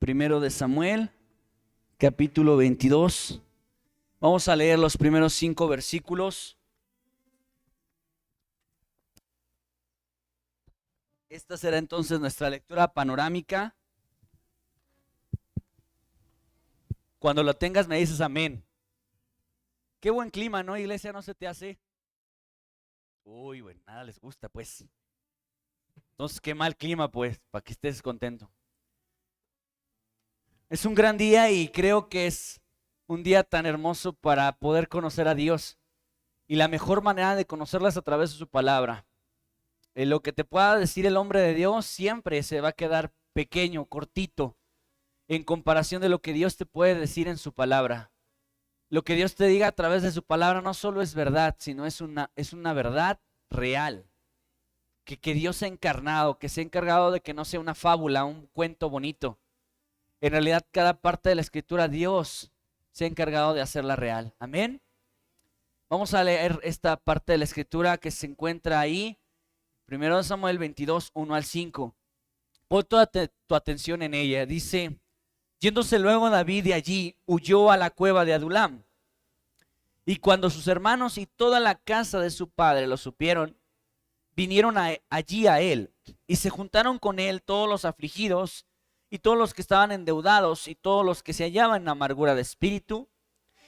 Primero de Samuel, capítulo 22. Vamos a leer los primeros 5 versículos. Esta será entonces nuestra lectura panorámica. Cuando lo tengas me dices amén. Qué buen clima, ¿no, iglesia? ¿No se te hace? Uy, bueno, nada les gusta, pues. Entonces, qué mal clima, pues, para que estés contento. Es un gran día y creo que es un día tan hermoso para poder conocer a Dios. Y la mejor manera de conocerlo es a través de su palabra. Lo que te pueda decir el hombre de Dios siempre se va a quedar pequeño, cortito, en comparación de lo que Dios te puede decir en su palabra. Lo que Dios te diga a través de su palabra no solo es verdad, sino es una verdad real. Que Dios se ha encarnado, que se ha encargado de que no sea una fábula, un cuento bonito. En realidad, cada parte de la escritura, Dios se ha encargado de hacerla real. Amén. Vamos a leer esta parte de la escritura que se encuentra ahí. Primero de Samuel 22, 1 al 5. Pon toda tu atención en ella. Dice: yéndose luego David de allí, huyó a la cueva de Adulam. Y cuando sus hermanos y toda la casa de su padre lo supieron, vinieron allí a él, y se juntaron con él todos los afligidos, y todos los que estaban endeudados, y todos los que se hallaban en amargura de espíritu,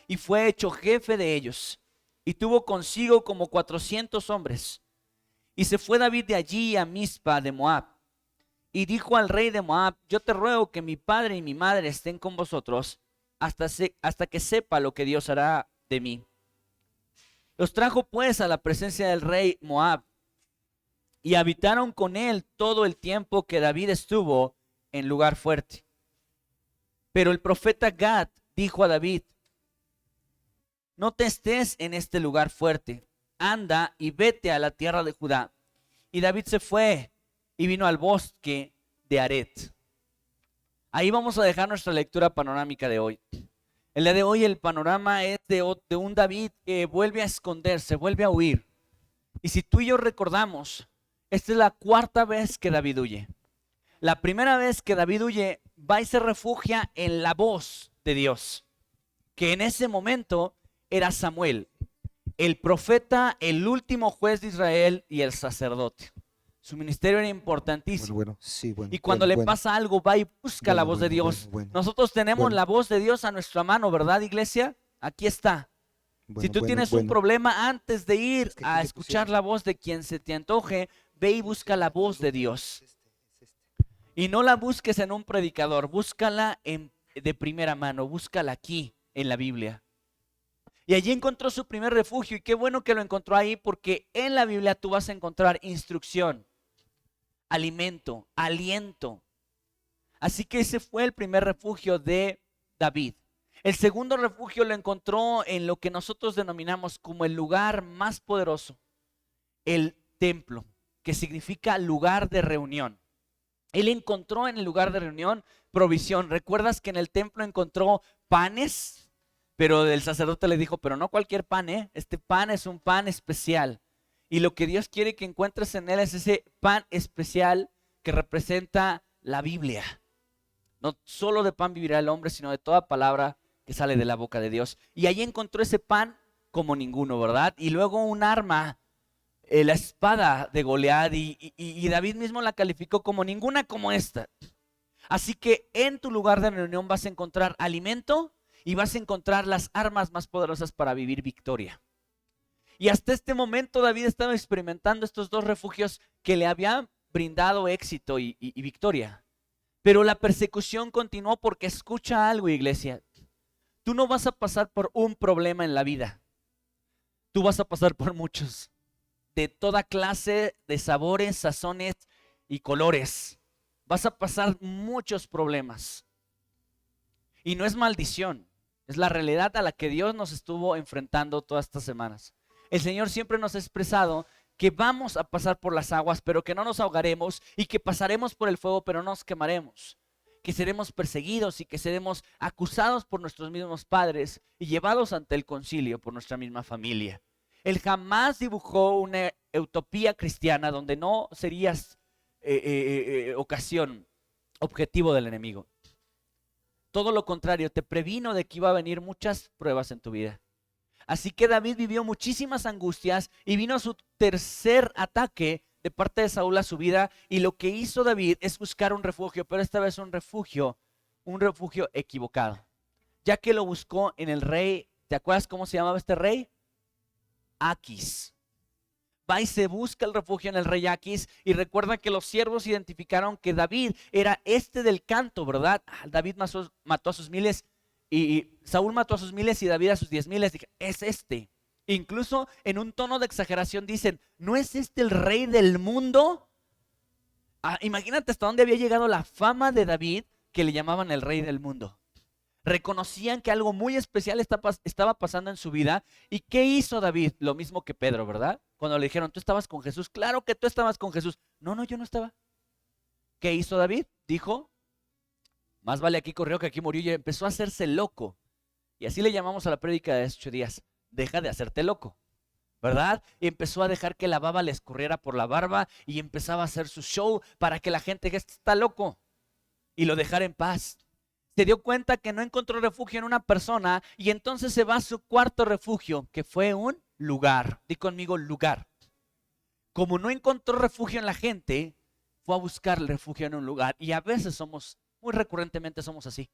y fue hecho jefe de ellos, y tuvo consigo como 400 hombres. Y se fue David de allí a Mizpa de Moab, y dijo al rey de Moab: yo te ruego que mi padre y mi madre estén con vosotros, hasta que sepa lo que Dios hará de mí. Los trajo pues a la presencia del rey Moab, y habitaron con él todo el tiempo que David estuvo en lugar fuerte. Pero el profeta Gad dijo a David: no te estés en este lugar fuerte, anda y vete a la tierra de Judá. Y David se fue y vino al bosque de Aret. Ahí vamos a dejar nuestra lectura panorámica de hoy. El día de hoy el panorama es de un David que vuelve a esconderse, vuelve a huir. Y si tú y yo recordamos, esta es la 4ª vez que David huye. La primera vez que David huye, va y se refugia en la voz de Dios, que en ese momento era Samuel, el profeta, el último juez de Israel y el sacerdote. Su ministerio era importantísimo. Y cuando le pasa algo, va y busca la voz de Dios. Nosotros tenemos la voz de Dios a nuestra mano, ¿verdad, iglesia? Aquí está. Si tú tienes un problema, antes de ir a escuchar la voz de quien se te antoje, ve y busca la voz de Dios. Y no la busques en un predicador, búscala de primera mano, búscala aquí en la Biblia. Y allí encontró su primer refugio, y qué bueno que lo encontró ahí, porque en la Biblia tú vas a encontrar instrucción, alimento, aliento. Así que ese fue el primer refugio de David. El segundo refugio lo encontró en lo que nosotros denominamos como el lugar más poderoso, el templo, que significa lugar de reunión. Él encontró en el lugar de reunión provisión. ¿Recuerdas que en el templo encontró panes? Pero el sacerdote le dijo: pero no cualquier pan, este pan es un pan especial. Y lo que Dios quiere que encuentres en él es ese pan especial que representa la Biblia. No solo de pan vivirá el hombre, sino de toda palabra que sale de la boca de Dios. Y ahí encontró ese pan como ninguno, ¿verdad? Y luego un arma, la espada de Goliat, y David mismo la calificó como ninguna como esta. Así que en tu lugar de reunión vas a encontrar alimento y vas a encontrar las armas más poderosas para vivir victoria. Y hasta este momento David estaba experimentando estos 2 refugios que le habían brindado éxito y victoria. Pero la persecución continuó, porque escucha algo, iglesia. Tú no vas a pasar por un problema en la vida. Tú vas a pasar por muchos, de toda clase, de sabores, sazones y colores. Vas a pasar muchos problemas. Y no es maldición, es la realidad a la que Dios nos estuvo enfrentando todas estas semanas. El Señor siempre nos ha expresado que vamos a pasar por las aguas, pero que no nos ahogaremos, y que pasaremos por el fuego, pero no nos quemaremos. Que seremos perseguidos y que seremos acusados por nuestros mismos padres y llevados ante el concilio por nuestra misma familia. Él jamás dibujó una utopía cristiana donde no serías objetivo del enemigo. todo lo contrario, te previno de que iba a venir muchas pruebas en tu vida. Así que David vivió muchísimas angustias y vino su tercer ataque de parte de Saúl a su vida, y lo que hizo David es buscar un refugio, pero esta vez un refugio equivocado, ya que lo buscó en el rey. ¿Te acuerdas cómo se llamaba este rey? Aquis. Va y se busca el refugio en el rey Aquis, y recuerda que los siervos identificaron que David era este del canto, ¿verdad? David mató a sus miles, y Saúl mató a sus miles y David a sus 10,000. Dije, es este. Incluso en un tono de exageración dicen, ¿no es este el rey del mundo? Imagínate hasta dónde había llegado la fama de David, que le llamaban el rey del mundo. Reconocían que algo muy especial estaba pasando en su vida. ¿Y qué hizo David? Lo mismo que Pedro, ¿verdad? Cuando le dijeron, ¿tú estabas con Jesús? Claro que tú estabas con Jesús. No, yo no estaba. ¿Qué hizo David? Dijo, más vale aquí corrió que aquí murió, y empezó a hacerse loco. Y así le llamamos a la prédica de estos 8 días. Deja de hacerte loco, ¿verdad? Y empezó a dejar que la baba le escurriera por la barba, y empezaba a hacer su show para que la gente diga, este está loco, y lo dejara en paz. Se dio cuenta que no encontró refugio en una persona, y entonces se va a su cuarto refugio, que fue un lugar. Di conmigo, lugar. Como no encontró refugio en la gente, fue a buscar refugio en un lugar. Y a veces muy recurrentemente somos así.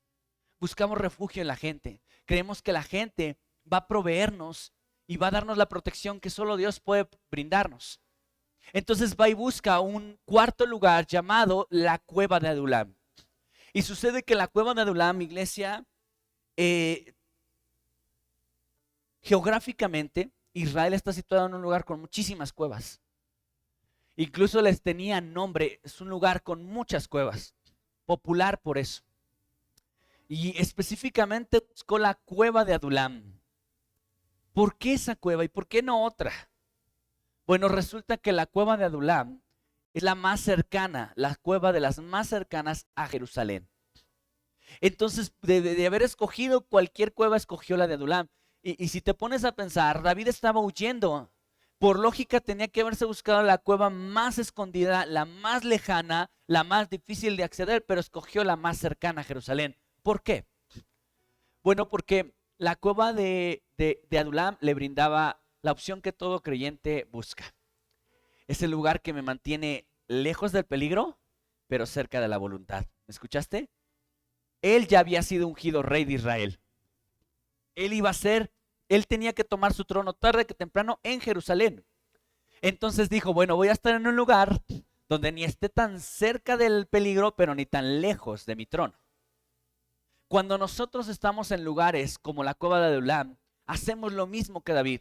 Buscamos refugio en la gente. Creemos que la gente va a proveernos y va a darnos la protección que solo Dios puede brindarnos. Entonces va y busca un cuarto lugar llamado la cueva de Adulam. Y sucede que la cueva de Adulam, iglesia, geográficamente, Israel está situado en un lugar con muchísimas cuevas. Incluso les tenía nombre, es un lugar con muchas cuevas, popular por eso. Y específicamente buscó la cueva de Adulam. ¿Por qué esa cueva y por qué no otra? Bueno, resulta que la cueva de Adulam es la más cercana, la cueva de las más cercanas a Jerusalén. Entonces, de haber escogido cualquier cueva, escogió la de Adulam. Y si te pones a pensar, David estaba huyendo. Por lógica tenía que haberse buscado la cueva más escondida, la más lejana, la más difícil de acceder, pero escogió la más cercana a Jerusalén. ¿Por qué? Bueno, porque la cueva de Adulam le brindaba la opción que todo creyente busca. Es el lugar que me mantiene lejos del peligro, pero cerca de la voluntad. ¿Me escuchaste? Él ya había sido ungido rey de Israel. Él tenía que tomar su trono tarde que temprano en Jerusalén. Entonces dijo, bueno, voy a estar en un lugar donde ni esté tan cerca del peligro, pero ni tan lejos de mi trono. Cuando nosotros estamos en lugares como la cueva de Adulam, hacemos lo mismo que David.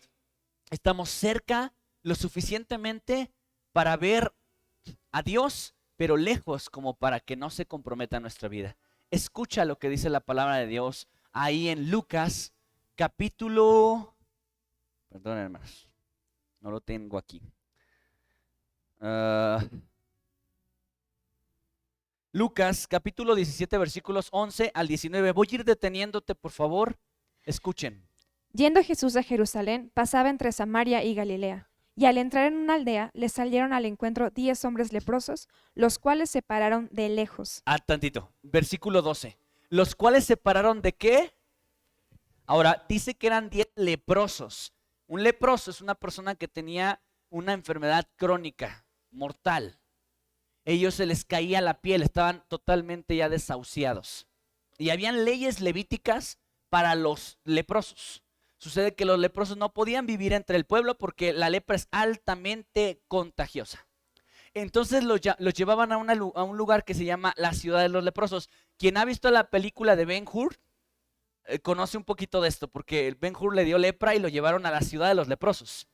Estamos cerca lo suficientemente para ver a Dios, pero lejos como para que no se comprometa nuestra vida. Escucha lo que dice la palabra de Dios ahí en Lucas, capítulo... Perdón, hermanos, no lo tengo aquí. Lucas, capítulo 17, versículos 11 al 19. Voy a ir deteniéndote, por favor. Escuchen. Yendo Jesús a Jerusalén, pasaba entre Samaria y Galilea. Y al entrar en una aldea, le salieron al encuentro 10 hombres leprosos, los cuales se pararon de lejos. Tantito, versículo 12. ¿Los cuales se pararon de qué? Ahora, dice que eran 10 leprosos. Un leproso es una persona que tenía una enfermedad crónica, mortal. Ellos se les caía la piel, estaban totalmente ya desahuciados. Y habían leyes levíticas para los leprosos. Sucede que los leprosos no podían vivir entre el pueblo porque la lepra es altamente contagiosa. Entonces los llevaban a un lugar que se llama la ciudad de los leprosos. Quien ha visto la película de Ben-Hur conoce un poquito de esto, porque Ben-Hur le dio lepra y lo llevaron a la ciudad de los leprosos.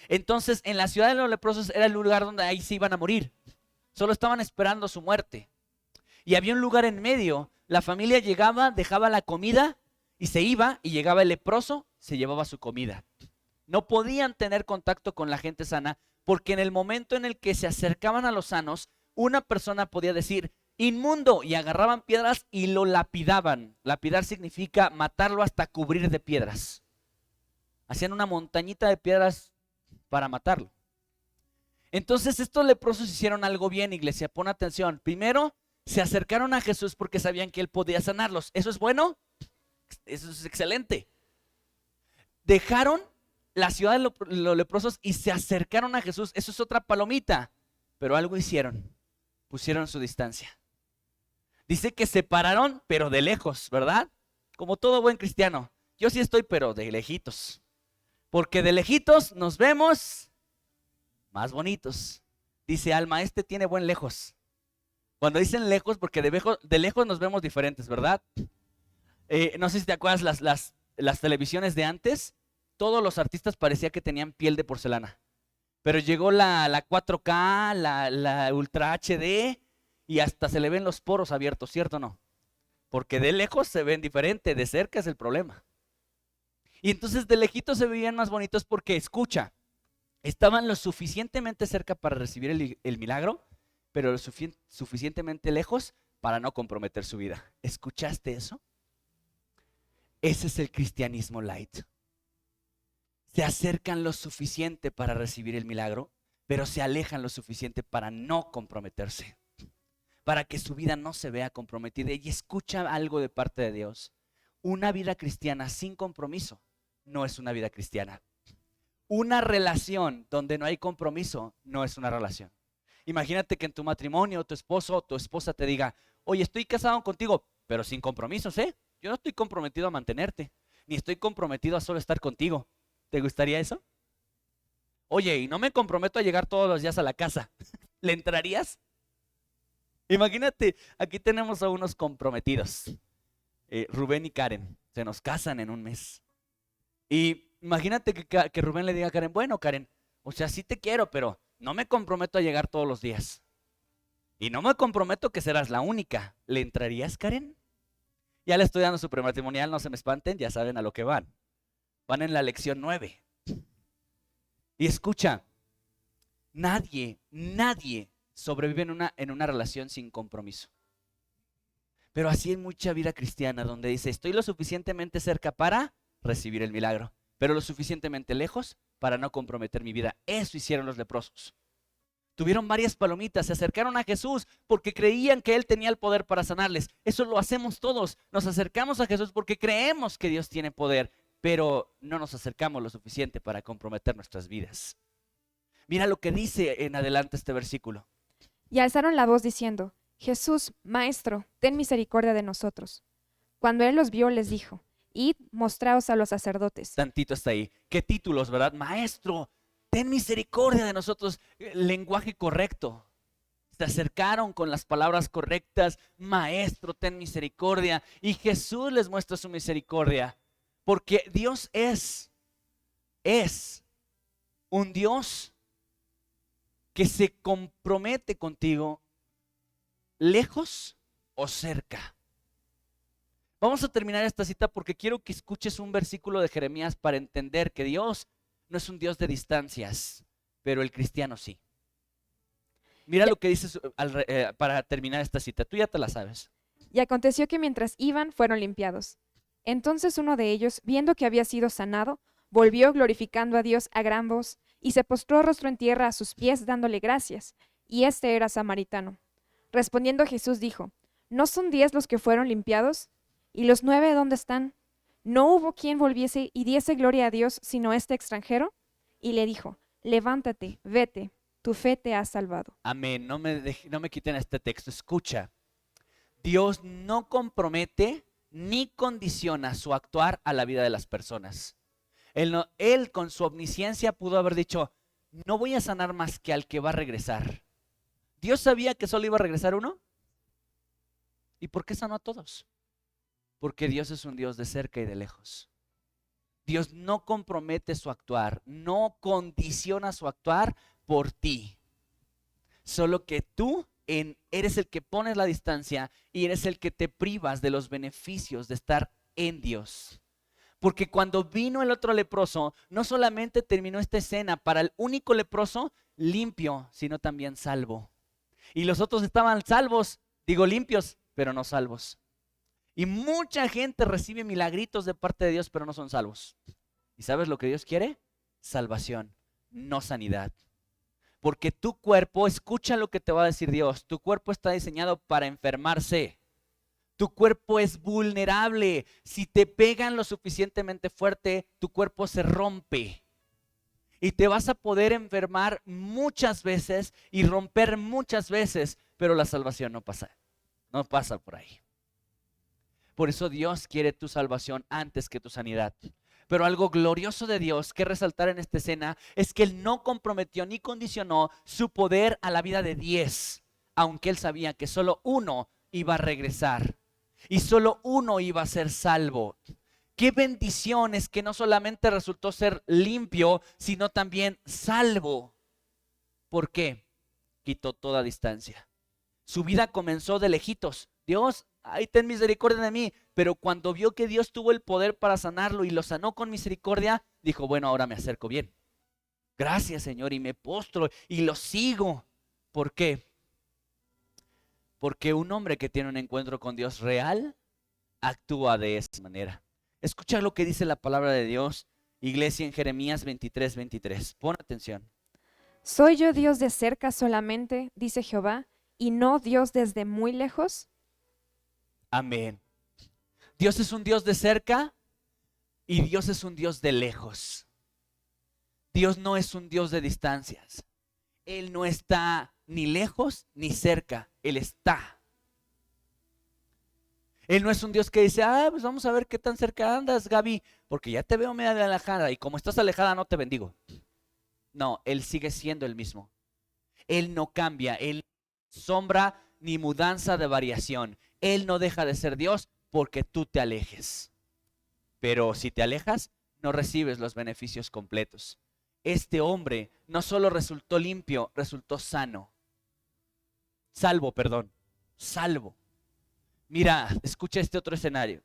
Entonces en la ciudad de los leprosos era el lugar donde ahí se iban a morir. Solo estaban esperando su muerte. Y había un lugar en medio. La familia llegaba, dejaba la comida y se iba, y llegaba el leproso, se llevaba su comida. No podían tener contacto con la gente sana, porque en el momento en el que se acercaban a los sanos, una persona podía decir, inmundo, y agarraban piedras y lo lapidaban. Lapidar significa matarlo hasta cubrir de piedras. Hacían una montañita de piedras para matarlo. Entonces estos leprosos hicieron algo bien, iglesia, pon atención. Primero, Se acercaron a Jesús porque sabían que Él podía sanarlos. ¿Eso es bueno? Eso es excelente. Dejaron la ciudad de los leprosos y se acercaron a Jesús. Eso es otra palomita. Pero algo hicieron. Pusieron su distancia. Dice que se pararon, pero de lejos, ¿verdad? Como todo buen cristiano. Yo sí estoy, pero de lejitos. Porque de lejitos nos vemos más bonitos. Dice Alma, este tiene buen lejos. Cuando dicen lejos, porque de lejos nos vemos diferentes, ¿verdad? No sé si te acuerdas las televisiones de antes. Todos los artistas parecía que tenían piel de porcelana. Pero llegó la 4K, la Ultra HD y hasta se le ven los poros abiertos, ¿cierto o no? Porque de lejos se ven diferente, de cerca es el problema. Y entonces de lejitos se veían más bonitos porque, escucha, estaban lo suficientemente cerca para recibir el milagro, pero lo suficientemente lejos para no comprometer su vida. ¿Escuchaste eso? Ese es el cristianismo light. Se acercan lo suficiente para recibir el milagro, pero se alejan lo suficiente para no comprometerse, para que su vida no se vea comprometida. Y escucha algo de parte de Dios. Una vida cristiana sin compromiso no es una vida cristiana. Una relación donde no hay compromiso no es una relación. Imagínate que en tu matrimonio tu esposo o tu esposa te diga, oye, estoy casado contigo, pero sin compromisos, ¿eh? Yo no estoy comprometido a mantenerte, ni estoy comprometido a solo estar contigo. ¿Te gustaría eso? Oye, y no me comprometo a llegar todos los días a la casa. ¿Le entrarías? Imagínate, aquí tenemos a unos comprometidos. Rubén y Karen se nos casan en un mes. Y imagínate que Rubén le diga a Karen, bueno, Karen, o sea, sí te quiero, pero no me comprometo a llegar todos los días. Y no me comprometo que serás la única. ¿Le entrarías, Karen? Ya le estoy dando su prematrimonial, no se me espanten, ya saben a lo que van. Van en la lección 9. Y escucha, nadie sobrevive en una relación sin compromiso. Pero así hay mucha vida cristiana donde dice, estoy lo suficientemente cerca para recibir el milagro, pero lo suficientemente lejos para no comprometer mi vida. Eso hicieron los leprosos. Tuvieron varias palomitas, se acercaron a Jesús porque creían que Él tenía el poder para sanarles. Eso lo hacemos todos. Nos acercamos a Jesús porque creemos que Dios tiene poder, pero no nos acercamos lo suficiente para comprometer nuestras vidas. Mira lo que dice en adelante este versículo. Y alzaron la voz diciendo, Jesús, Maestro, ten misericordia de nosotros. Cuando Él los vio, les dijo, id, mostraos a los sacerdotes. Tantito hasta ahí. ¿Qué títulos, verdad? Maestro, ten misericordia de nosotros. Lenguaje correcto. Se acercaron con las palabras correctas. Maestro, ten misericordia. Y Jesús les muestra su misericordia. Porque Dios es un Dios que se compromete contigo lejos o cerca. Vamos a terminar esta cita porque quiero que escuches un versículo de Jeremías para entender que Dios no es un Dios de distancias, pero el cristiano sí. Mira lo que dice para terminar esta cita. Tú ya te la sabes. Y aconteció que mientras iban, fueron limpiados. Entonces uno de ellos, viendo que había sido sanado, volvió glorificando a Dios a gran voz, y se postró rostro en tierra a sus pies, dándole gracias. Y este era samaritano. Respondiendo Jesús dijo, ¿no son 10 los que fueron limpiados? ¿Y los 9 dónde están? ¿No hubo quien volviese y diese gloria a Dios, sino este extranjero? Y le dijo, levántate, vete, tu fe te ha salvado. Amén. No me quiten este texto. Escucha. Dios no compromete ni condiciona su actuar a la vida de las personas. Él con su omnisciencia pudo haber dicho, no voy a sanar más que al que va a regresar. ¿Dios sabía que solo iba a regresar uno? ¿Y por qué sanó a todos? Porque Dios es un Dios de cerca y de lejos. Dios no compromete su actuar, no condiciona su actuar por ti. Solo que tú eres el que pones la distancia y eres el que te privas de los beneficios de estar en Dios. Porque cuando vino el otro leproso, no solamente terminó esta escena para el único leproso limpio, sino también salvo. Y los otros estaban salvos, limpios, pero no salvos. Y mucha gente recibe milagritos de parte de Dios, pero no son salvos. ¿Y sabes lo que Dios quiere? Salvación, no sanidad. Porque tu cuerpo, escucha lo que te va a decir Dios, tu cuerpo está diseñado para enfermarse. Tu cuerpo es vulnerable. Si te pegan lo suficientemente fuerte, tu cuerpo se rompe. Y te vas a poder enfermar muchas veces y romper muchas veces, pero la salvación no pasa por ahí. Por eso Dios quiere tu salvación antes que tu sanidad. Pero algo glorioso de Dios que resaltar en esta escena es que Él no comprometió ni condicionó su poder a la vida de 10, aunque Él sabía que solo uno iba a regresar y solo uno iba a ser salvo. Qué bendición es que no solamente resultó ser limpio, sino también salvo. ¿Por qué? Quitó toda distancia. Su vida comenzó de lejitos. Dios, ahí ten misericordia de mí. Pero cuando vio que Dios tuvo el poder para sanarlo y lo sanó con misericordia, dijo, bueno, ahora me acerco bien. Gracias, Señor, y me postro y lo sigo. ¿Por qué? Porque un hombre que tiene un encuentro con Dios real actúa de esa manera. Escucha lo que dice la palabra de Dios, iglesia, en Jeremías 23:23. Pon atención. ¿Soy yo Dios de cerca solamente, dice Jehová, y no Dios desde muy lejos? Amén. Dios es un Dios de cerca y Dios es un Dios de lejos. Dios no es un Dios de distancias. Él no está ni lejos ni cerca. Él está. Él no es un Dios que dice, pues vamos a ver qué tan cerca andas, Gaby, porque ya te veo medio alejada y como estás alejada no te bendigo. No, Él sigue siendo el mismo. Él no cambia, Él sombra ni mudanza de variación. Él no deja de ser Dios porque tú te alejes. Pero si te alejas, no recibes los beneficios completos. Este hombre no solo resultó limpio, resultó salvo. Mira, escucha este otro escenario.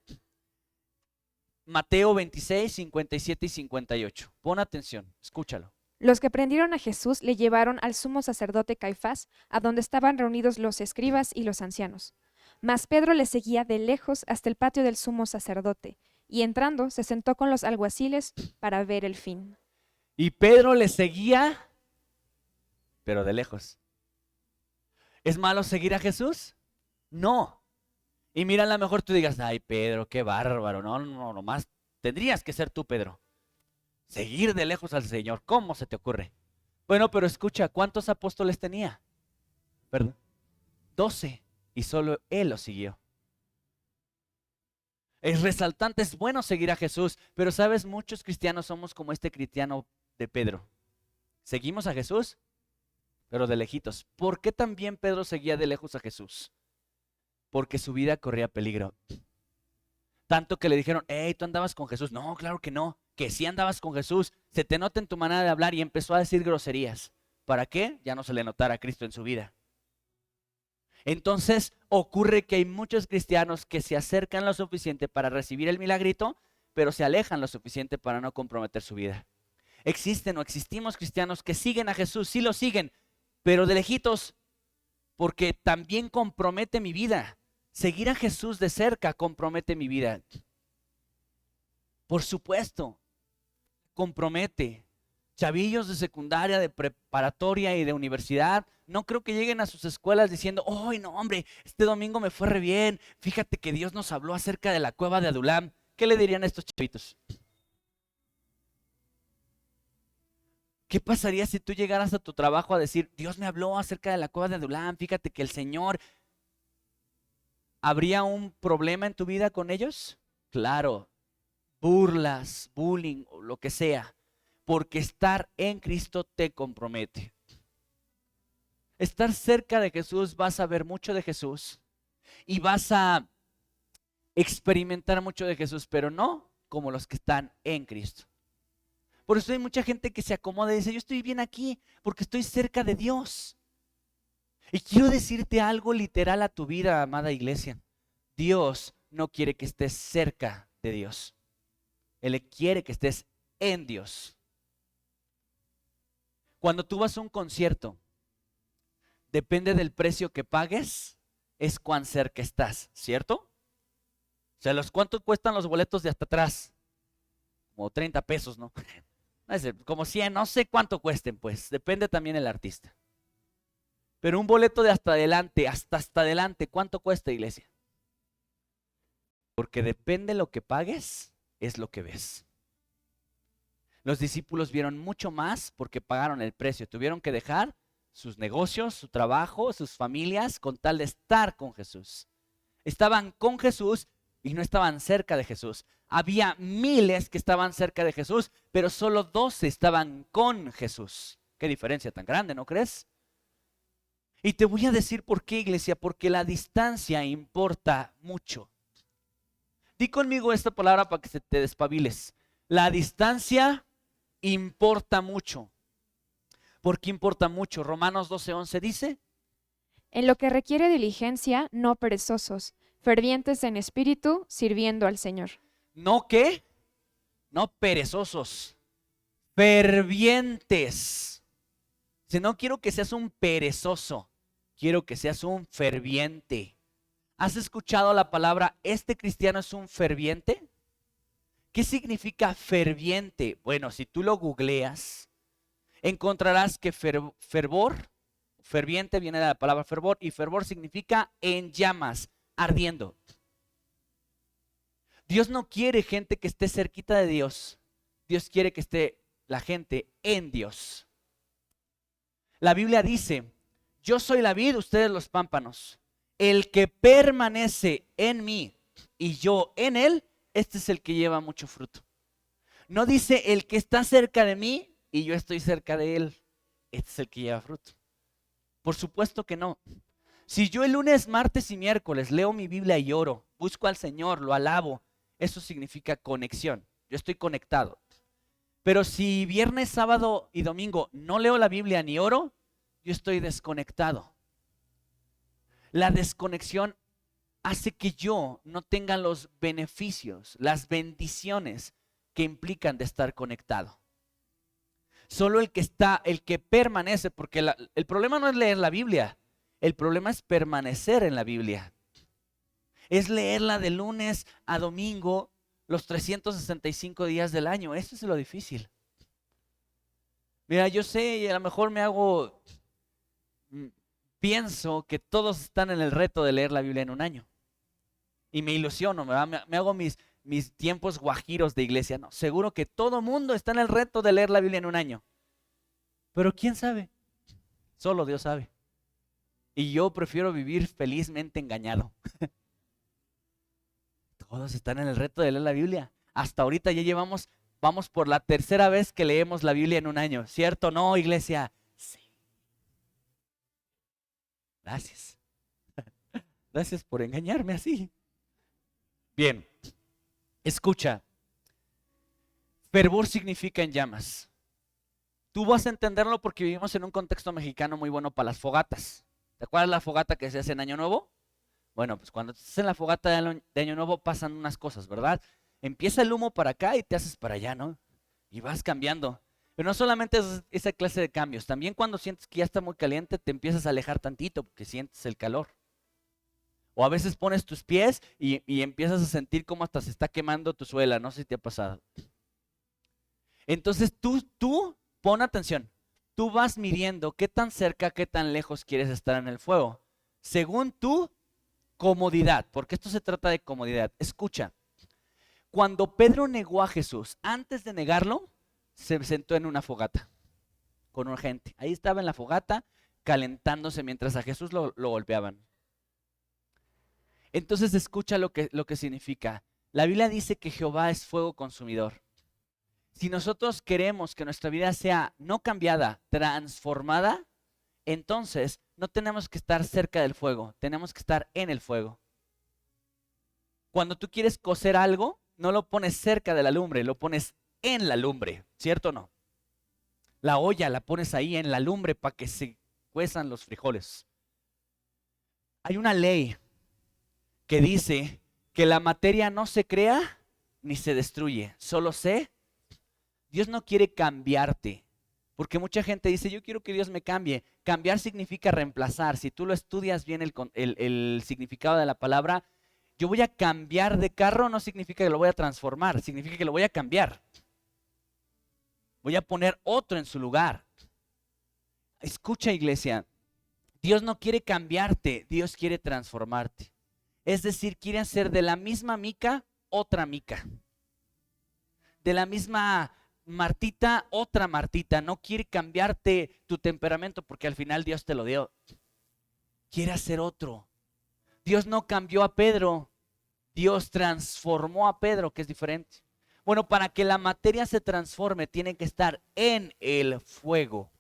Mateo 26, 57 y 58. Pon atención, escúchalo. Los que prendieron a Jesús le llevaron al sumo sacerdote Caifás, a donde estaban reunidos los escribas y los ancianos. Mas Pedro le seguía de lejos hasta el patio del sumo sacerdote, y entrando se sentó con los alguaciles para ver el fin. Y Pedro le seguía, pero de lejos. ¿Es malo seguir a Jesús? No. Y mira, a lo mejor tú digas, ay Pedro, qué bárbaro. No, nomás tendrías que ser tú, Pedro. Seguir de lejos al Señor, ¿cómo se te ocurre? Bueno, pero escucha, ¿cuántos apóstoles tenía? ¿Perdón? 12, y solo él lo siguió. Es resaltante, es bueno seguir a Jesús, pero sabes, muchos cristianos somos como este cristiano de Pedro. Seguimos a Jesús, pero de lejitos. ¿Por qué también Pedro seguía de lejos a Jesús? Porque su vida corría peligro. Tanto que le dijeron, hey, ¿tú andabas con Jesús? No, claro que no, que sí andabas con Jesús. Se te nota en tu manera de hablar, y empezó a decir groserías. ¿Para qué? Ya no se le notara a Cristo en su vida. Entonces ocurre que hay muchos cristianos que se acercan lo suficiente para recibir el milagrito, pero se alejan lo suficiente para no comprometer su vida. Existen o existimos cristianos que siguen a Jesús, sí lo siguen, pero de lejitos, porque también compromete mi vida. Seguir a Jesús de cerca compromete mi vida. Por supuesto, compromete. Chavillos de secundaria, de preparatoria y de universidad, no creo que lleguen a sus escuelas diciendo, ¡ay, no, hombre! Este domingo me fue re bien. Fíjate que Dios nos habló acerca de la cueva de Adulam. ¿Qué le dirían a estos chavitos? ¿Qué pasaría si tú llegaras a tu trabajo a decir, Dios me habló acerca de la cueva de Adulam? Fíjate que el Señor... ¿Habría un problema en tu vida con ellos? Claro, burlas, bullying o lo que sea, porque estar en Cristo te compromete. Estar cerca de Jesús, vas a ver mucho de Jesús y vas a experimentar mucho de Jesús, pero no como los que están en Cristo. Por eso hay mucha gente que se acomoda y dice, yo estoy bien aquí porque estoy cerca de Dios. Y quiero decirte algo literal a tu vida, amada iglesia. Dios no quiere que estés cerca de Dios. Él quiere que estés en Dios. Cuando tú vas a un concierto, depende del precio que pagues, es cuán cerca estás, ¿cierto? O sea, ¿cuánto cuestan los boletos de hasta atrás? Como 30 pesos, ¿no? No sé, como 100, no sé cuánto cuesten, pues, depende también el artista. Pero un boleto de hasta adelante, ¿cuánto cuesta, iglesia? Porque depende lo que pagues, es lo que ves. Los discípulos vieron mucho más porque pagaron el precio. Tuvieron que dejar sus negocios, su trabajo, sus familias con tal de estar con Jesús. Estaban con Jesús y no estaban cerca de Jesús. Había miles que estaban cerca de Jesús, pero solo 12 estaban con Jesús. Qué diferencia tan grande, ¿no crees? Y te voy a decir por qué, iglesia, porque la distancia importa mucho. Di conmigo esta palabra para que se te despabiles. La distancia importa mucho. ¿Por qué importa mucho? Romanos 12:11 dice: En lo que requiere diligencia, no perezosos, fervientes en espíritu, sirviendo al Señor. ¿no qué? No perezosos, fervientes. Si no quiero que seas un perezoso, quiero que seas un ferviente. ¿Has escuchado la palabra, este cristiano es un ferviente? ¿Qué significa ferviente? Bueno, si tú lo googleas, encontrarás que fervor, ferviente viene de la palabra fervor, y fervor significa en llamas, ardiendo. Dios no quiere gente que esté cerquita de Dios. Dios quiere que esté la gente en Dios. La Biblia dice: yo soy la vid, ustedes los pámpanos. El que permanece en mí y yo en él, este es el que lleva mucho fruto. No dice el que está cerca de mí y yo estoy cerca de él, este es el que lleva fruto. Por supuesto que no. Si yo el lunes, martes y miércoles leo mi Biblia y oro, busco al Señor, lo alabo, eso significa conexión. Yo estoy conectado. Pero si viernes, sábado y domingo no leo la Biblia ni oro, yo estoy desconectado. La desconexión hace que yo no tenga los beneficios, las bendiciones que implican de estar conectado. Solo el que permanece, porque el problema no es leer la Biblia, el problema es permanecer en la Biblia. Es leerla de lunes a domingo, los 365 días del año. Eso es lo difícil. Mira, yo sé y a lo mejor pienso que todos están en el reto de leer la Biblia en un año. Y me ilusiono, me hago mis tiempos guajiros de iglesia. No, seguro que todo mundo está en el reto de leer la Biblia en un año. Pero ¿quién sabe? Solo Dios sabe. Y yo prefiero vivir felizmente engañado. Todos están en el reto de leer la Biblia. Hasta ahorita ya vamos por la tercera vez que leemos la Biblia en un año. ¿Cierto o no, iglesia? Sí. Gracias. Gracias por engañarme así. Bien, escucha. Fervor significa en llamas. Tú vas a entenderlo porque vivimos en un contexto mexicano muy bueno para las fogatas. ¿Te acuerdas la fogata que se hace en Año Nuevo? Bueno, pues cuando estás en la fogata de Año Nuevo pasan unas cosas, ¿verdad? Empieza el humo para acá y te haces para allá, ¿no? Y vas cambiando. Pero no solamente es esa clase de cambios, también cuando sientes que ya está muy caliente te empiezas a alejar tantito porque sientes el calor. O a veces pones tus pies y empiezas a sentir cómo hasta se está quemando tu suela, no sé si te ha pasado. Entonces tú pon atención, tú vas midiendo qué tan cerca, qué tan lejos quieres estar en el fuego, según tu comodidad, porque esto se trata de comodidad. Escucha, cuando Pedro negó a Jesús, antes de negarlo, se sentó en una fogata con una gente. Ahí estaba en la fogata calentándose mientras a Jesús lo golpeaban. Entonces escucha lo que significa. La Biblia dice que Jehová es fuego consumidor. Si nosotros queremos que nuestra vida sea no cambiada, transformada, entonces no tenemos que estar cerca del fuego, tenemos que estar en el fuego. Cuando tú quieres cocer algo, no lo pones cerca de la lumbre, lo pones en la lumbre, ¿cierto o no? La olla la pones ahí en la lumbre para que se cuezan los frijoles. Hay una ley que dice que la materia no se crea ni se destruye, solo Dios no quiere cambiarte, porque mucha gente dice, yo quiero que Dios me cambie. Cambiar significa reemplazar. Si tú lo estudias bien el significado de la palabra, yo voy a cambiar de carro no significa que lo voy a transformar, significa que lo voy a cambiar. Voy a poner otro en su lugar. Escucha, iglesia, Dios no quiere cambiarte, Dios quiere transformarte. Es decir, quiere hacer de la misma Mica otra Mica. De la misma Martita otra Martita. No quiere cambiarte tu temperamento porque al final Dios te lo dio. Quiere hacer otro. Dios no cambió a Pedro, Dios transformó a Pedro, que es diferente. Bueno, para que la materia se transforme, tiene que estar en el fuego,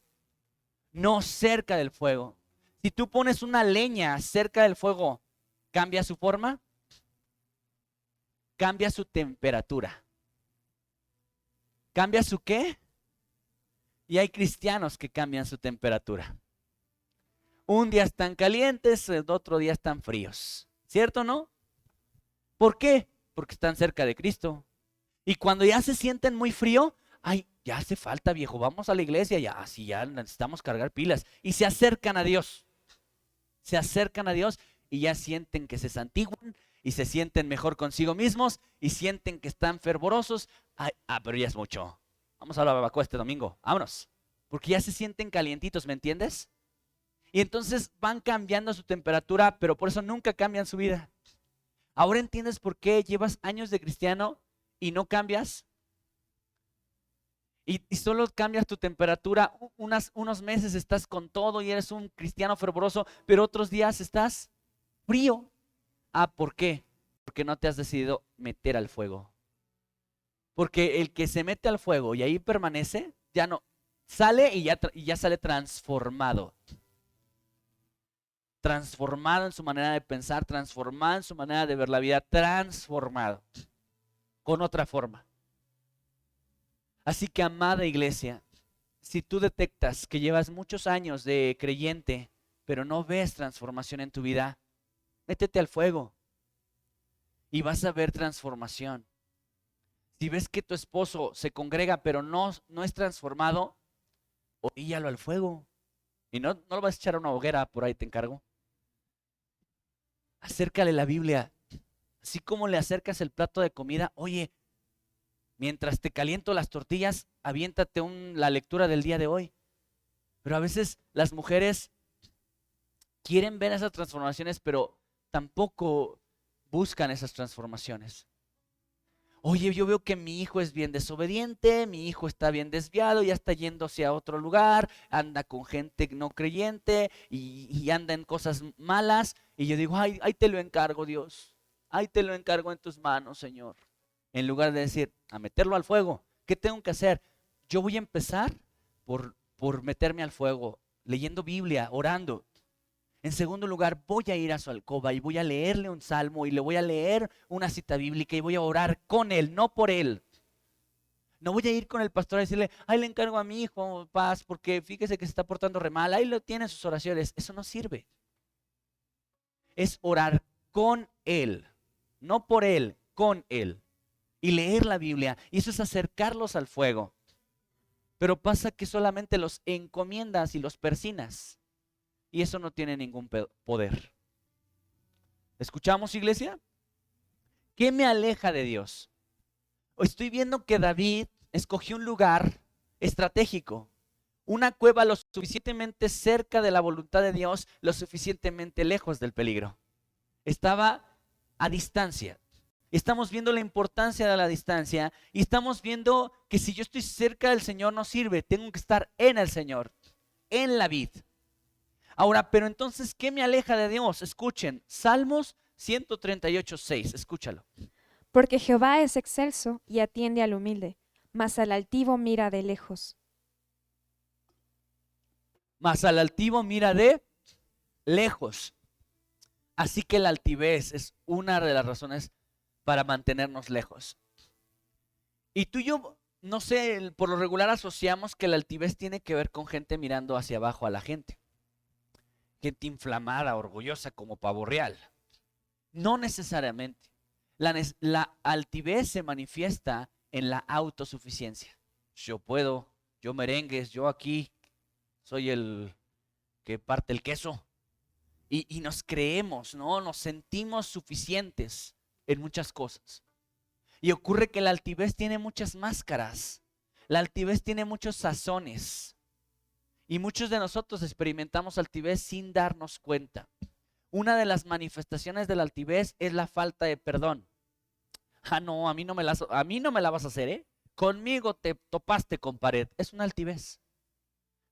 no cerca del fuego. Si tú pones una leña cerca del fuego, ¿cambia su forma? Cambia su temperatura. ¿Cambia su qué? Y hay cristianos que cambian su temperatura. Un día están calientes, el otro día están fríos. ¿Cierto o no? ¿Por qué? Porque están cerca de Cristo. Y cuando ya se sienten muy frío, ay, ya hace falta, viejo, vamos a la iglesia, ya, sí, ya necesitamos cargar pilas. Y se acercan a Dios. Se acercan a Dios y ya sienten que se santiguan y se sienten mejor consigo mismos y sienten que están fervorosos. Ay, pero ya es mucho. Vamos a la barbacoa este domingo, vámonos. Porque ya se sienten calientitos, ¿me entiendes? Y entonces van cambiando su temperatura, pero por eso nunca cambian su vida. ¿Ahora entiendes por qué llevas años de cristiano y no cambias? Y solo cambias tu temperatura, unos meses estás con todo y eres un cristiano fervoroso, pero otros días estás frío. ¿Por qué? Porque no te has decidido meter al fuego. Porque el que se mete al fuego y ahí permanece, ya no, sale y ya sale transformado. Transformado en su manera de pensar, transformado en su manera de ver la vida, transformado con otra forma. Así que, amada iglesia, si tú detectas que llevas muchos años de creyente, pero no ves transformación en tu vida, métete al fuego y vas a ver transformación. Si ves que tu esposo se congrega, pero no es transformado, oríllalo al fuego. Y no lo vas a echar a una hoguera, por ahí te encargo. Acércale la Biblia. Así como le acercas el plato de comida, oye, mientras te caliento las tortillas, aviéntate la lectura del día de hoy. Pero a veces las mujeres quieren ver esas transformaciones, pero tampoco buscan esas transformaciones. Oye, yo veo que mi hijo es bien desobediente, mi hijo está bien desviado, ya está yéndose a otro lugar, anda con gente no creyente y anda en cosas malas. Y yo digo, ay, ahí te lo encargo, Dios. Ahí te lo encargo en tus manos, Señor. En lugar de decir, a meterlo al fuego, ¿qué tengo que hacer? Yo voy a empezar por meterme al fuego, leyendo Biblia, orando. En segundo lugar, voy a ir a su alcoba y voy a leerle un salmo y le voy a leer una cita bíblica y voy a orar con él, no por él. No voy a ir con el pastor a decirle, ay, le encargo a mi hijo paz porque fíjese que se está portando re mal, ahí lo tiene en sus oraciones. Eso no sirve. Es orar con él, no por él, con él. Y leer la Biblia, y eso es acercarlos al fuego. Pero pasa que solamente los encomiendas y los persinas. Y eso no tiene ningún poder. ¿Escuchamos, iglesia? ¿Qué me aleja de Dios? Estoy viendo que David escogió un lugar estratégico, una cueva lo suficientemente cerca de la voluntad de Dios, lo suficientemente lejos del peligro. Estaba a distancia. Estamos viendo la importancia de la distancia y estamos viendo que si yo estoy cerca del Señor no sirve, tengo que estar en el Señor, en la vid. Ahora, pero entonces, ¿qué me aleja de Dios? Escuchen, Salmos 138:6, escúchalo. Porque Jehová es excelso y atiende al humilde, mas al altivo mira de lejos. Mas al altivo mira de lejos. Así que la altivez es una de las razones para mantenernos lejos. Y tú y yo, no sé, por lo regular asociamos que la altivez tiene que ver con gente mirando hacia abajo a la gente. Gente inflamada, orgullosa como pavo real. No necesariamente. La altivez se manifiesta en la autosuficiencia. Yo puedo, yo merengues, yo aquí soy el que parte el queso. Y nos creemos, ¿no? Nos sentimos suficientes en muchas cosas. Y ocurre que la altivez tiene muchas máscaras. La altivez tiene muchos sazones y muchos de nosotros experimentamos altivez sin darnos cuenta. Una de las manifestaciones de la altivez es la falta de perdón. Ah, no, a mí no me la vas a hacer, ¿eh? Conmigo te topaste con pared. Es una altivez.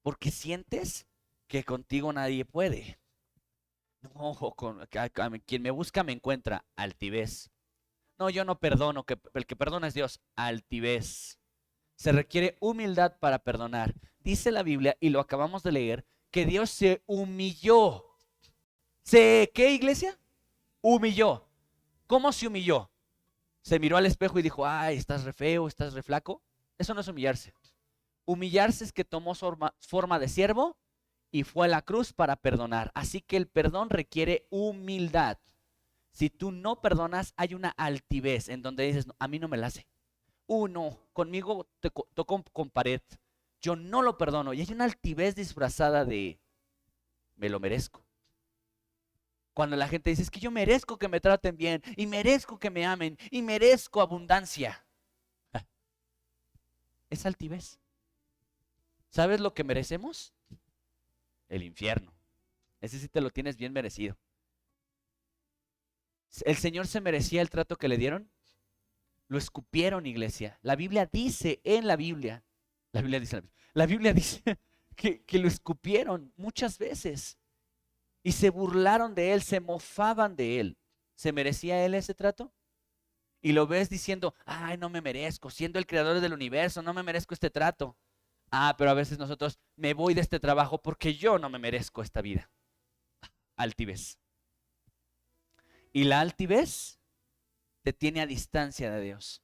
Porque sientes que contigo nadie puede. No, quien me busca me encuentra. Altivez. No, yo no perdono, que el que perdona es Dios. Altivez. Se requiere humildad para perdonar. Dice la Biblia, y lo acabamos de leer, que Dios se humilló. ¿Qué, iglesia? Humilló. ¿Cómo se humilló? Se miró al espejo y dijo, ay, estás re feo, estás re flaco. Eso no es humillarse. Humillarse es que tomó forma de siervo y fue a la cruz para perdonar. Así que el perdón requiere humildad. Si tú no perdonas, hay una altivez en donde dices, no, a mí no me la hace. No, conmigo te tocó con pared. Yo no lo perdono. Y hay una altivez disfrazada de, me lo merezco. Cuando la gente dice, es que yo merezco que me traten bien, y merezco que me amen, y merezco abundancia. Es altivez. ¿Sabes lo que merecemos? El infierno. Ese sí te lo tienes bien merecido. ¿El Señor se merecía el trato que le dieron? Lo escupieron, iglesia. La Biblia dice que lo escupieron muchas veces. Y se burlaron de él, se mofaban de él. ¿Se merecía él ese trato? Y lo ves diciendo, ay, no me merezco, siendo el creador del universo, no me merezco este trato. Ah, pero a veces nosotros, me voy de este trabajo porque yo no me merezco esta vida. Altivez. Y la altivez te tiene a distancia de Dios.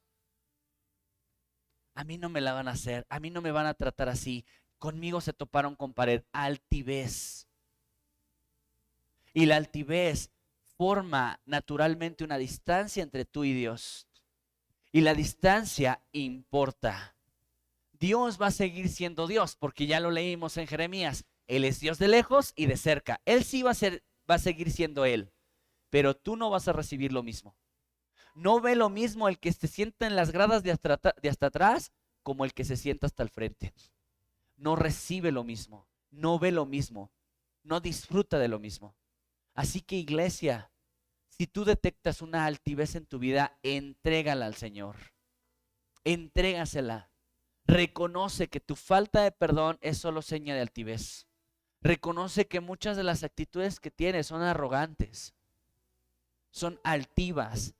A mí no me la van a hacer, a mí no me van a tratar así. Conmigo se toparon con pared. Altivez. Y la altivez forma naturalmente una distancia entre tú y Dios. Y la distancia importa. Dios va a seguir siendo Dios, porque ya lo leímos en Jeremías. Él es Dios de lejos y de cerca. Él sí va a seguir siendo Él, pero tú no vas a recibir lo mismo. No ve lo mismo el que se sienta en las gradas de hasta atrás como el que se sienta hasta el frente. No recibe lo mismo, no ve lo mismo, no disfruta de lo mismo. Así que, iglesia, si tú detectas una altivez en tu vida, entrégala al Señor. Entrégasela. Reconoce que tu falta de perdón es solo seña de altivez. Reconoce que muchas de las actitudes que tienes son arrogantes, son altivas.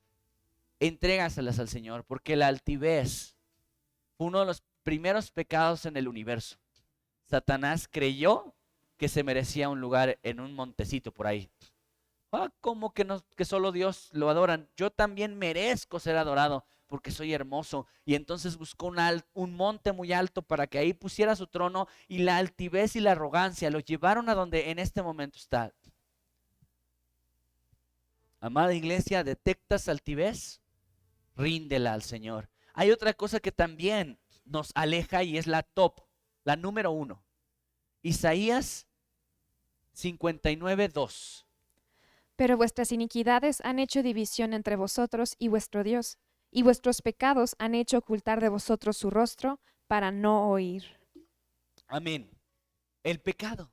Entrégaselas al Señor, porque la altivez fue uno de los primeros pecados en el universo. Satanás creyó que se merecía un lugar en un montecito por ahí. ¿Cómo que, no, que solo Dios lo adoran? Yo también merezco ser adorado porque soy hermoso. Y entonces buscó un monte muy alto para que ahí pusiera su trono, y la altivez y la arrogancia lo llevaron a donde en este momento está. Amada iglesia, ¿detectas altivez? Ríndela al Señor. Hay otra cosa que también nos aleja y es la top, la número 1. Isaías 59:2. Pero vuestras iniquidades han hecho división entre vosotros y vuestro Dios, y vuestros pecados han hecho ocultar de vosotros su rostro para no oír. Amén. El pecado.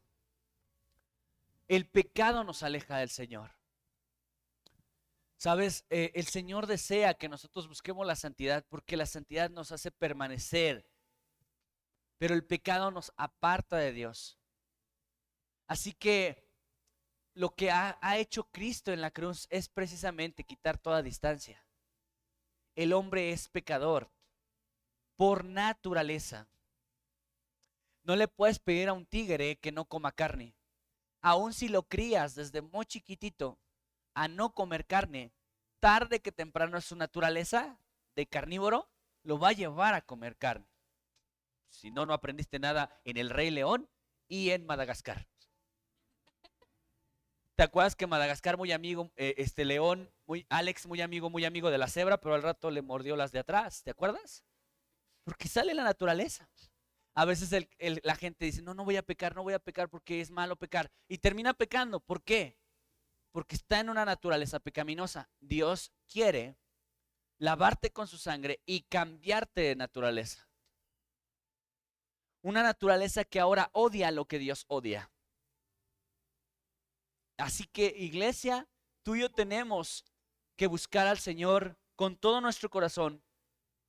El pecado nos aleja del Señor. Sabes, el Señor desea que nosotros busquemos la santidad porque la santidad nos hace permanecer, pero el pecado nos aparta de Dios. Así que lo que ha hecho Cristo en la cruz es precisamente quitar toda distancia. El hombre es pecador por naturaleza. No le puedes pedir a un tigre que no coma carne. Aun si lo crías desde muy chiquitito a no comer carne, tarde que temprano su naturaleza de carnívoro lo va a llevar a comer carne. Si no, no aprendiste nada en El Rey León y en Madagascar. ¿Te acuerdas que Madagascar muy amigo, León, Alex muy amigo de la cebra, pero al rato le mordió las de atrás? ¿Te acuerdas? Porque sale la naturaleza. A veces la gente dice, no voy a pecar porque es malo pecar. Y termina pecando. ¿Por qué? Porque está en una naturaleza pecaminosa. Dios quiere lavarte con su sangre y cambiarte de naturaleza. Una naturaleza que ahora odia lo que Dios odia. Así que, iglesia, tú y yo tenemos que buscar al Señor con todo nuestro corazón